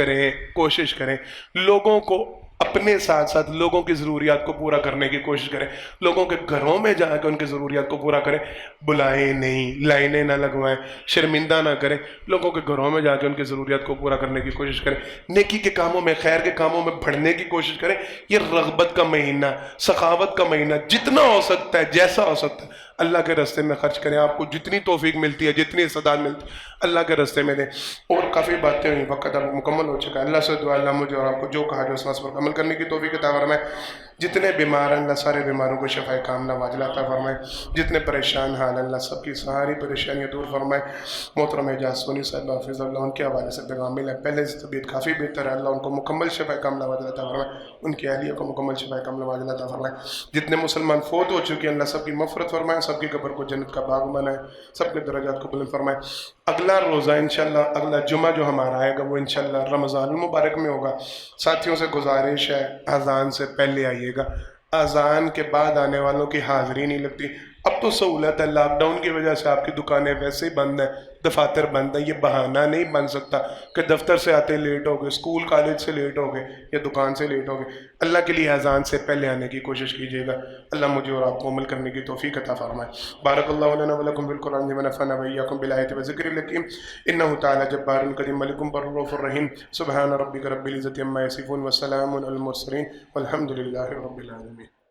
کریں لوگوں کو اپنے ساتھ ساتھ لوگوں کی ضروریات کو پورا کرنے کی کوشش کریں، لوگوں کے گھروں میں جا کے ان کی ضروریات کو پورا کریں، بلائیں نہیں، لائنیں نہ لگوائیں، شرمندہ نہ کریں، لوگوں کے گھروں میں جا کے ان کی ضروریات کو پورا کرنے کی کوشش کریں، نیکی کے کاموں میں، خیر کے کاموں میں بڑھنے کی کوشش کریں۔ یہ رغبت کا مہینہ، سخاوت کا مہینہ، جتنا ہو سکتا ہے، جیسا ہو سکتا ہے اللہ کے راستے میں خرچ کریں، آپ کو جتنی توفیق ملتی ہے، جتنی استعداد ملتی ہے اللہ کے راستے میں دیں۔ اور کافی باتیں ہوئی، وقت اب مکمل ہو چکا ہے، اللہ سے دعا اللہ مجھے اور آپ کو جو کہا جو اس پر عمل کرنے کی توفیق عطا فرمائے۔ جتنے بیمار ہیں اللہ سارے بیماروں کو شفائے کاملہ واجلہ عطا فرمائے، جتنے پریشان حال اللہ سب کی ساری پریشانیاں دور فرمائے۔ محترم اعجاز سونی صاحب حافظ اللہ، ان کے حوالے سے پیغام ملا، پہلے سے طبیعت کافی بہتر ہے، اللہ ان کو مکمل شفائے کاملہ واجلہ عطا فرمائے، ان کی اہلیہ کو مکمل شفائے کاملہ واجلہ عطا فرمائے۔ جتنے مسلمان فوت ہو چکے ہیں اللہ سب کی مغفرت فرمائے، سب کی قبر کو جنت کا باغ بنائے، سب کے درجات کو بلند فرمائے۔ اگلا روزہ انشاءاللہ، اگلا جمعہ جو ہمارا آئے گا وہ انشاءاللہ رمضان المبارک میں ہوگا۔ ساتھیوں سے گزارش ہے اذان سے پہلے آئیے گا، اذان کے بعد آنے والوں کی حاضری نہیں لگتی۔ اب تو سہولت ہے، لاک ڈاؤن کی وجہ سے آپ کی دکانیں ویسے ہی بند ہیں، دفاتر بند ہیں، یہ بہانہ نہیں بن سکتا کہ دفتر سے آتے لیٹ ہو گئے، اسکول کالج سے لیٹ ہو گئے یا دکان سے لیٹ ہو گئے۔ اللہ کے لیے اذان سے پہلے آنے کی کوشش کیجیے گا، اللہ مجھے اور آپ کو عمل کرنے کی توفیق عطا فرمائے۔ بارک اللہ لنا ولکم بالقرآن ونفعنا وإياكم بالآیات والذکر الحکیم، انہ تعالی جبار کریم ملک بر رؤوف الرحیم، سبحان ربک رب العزۃ عما یصفون وسلام علی المرسلین والحمد للہ رب العالمین۔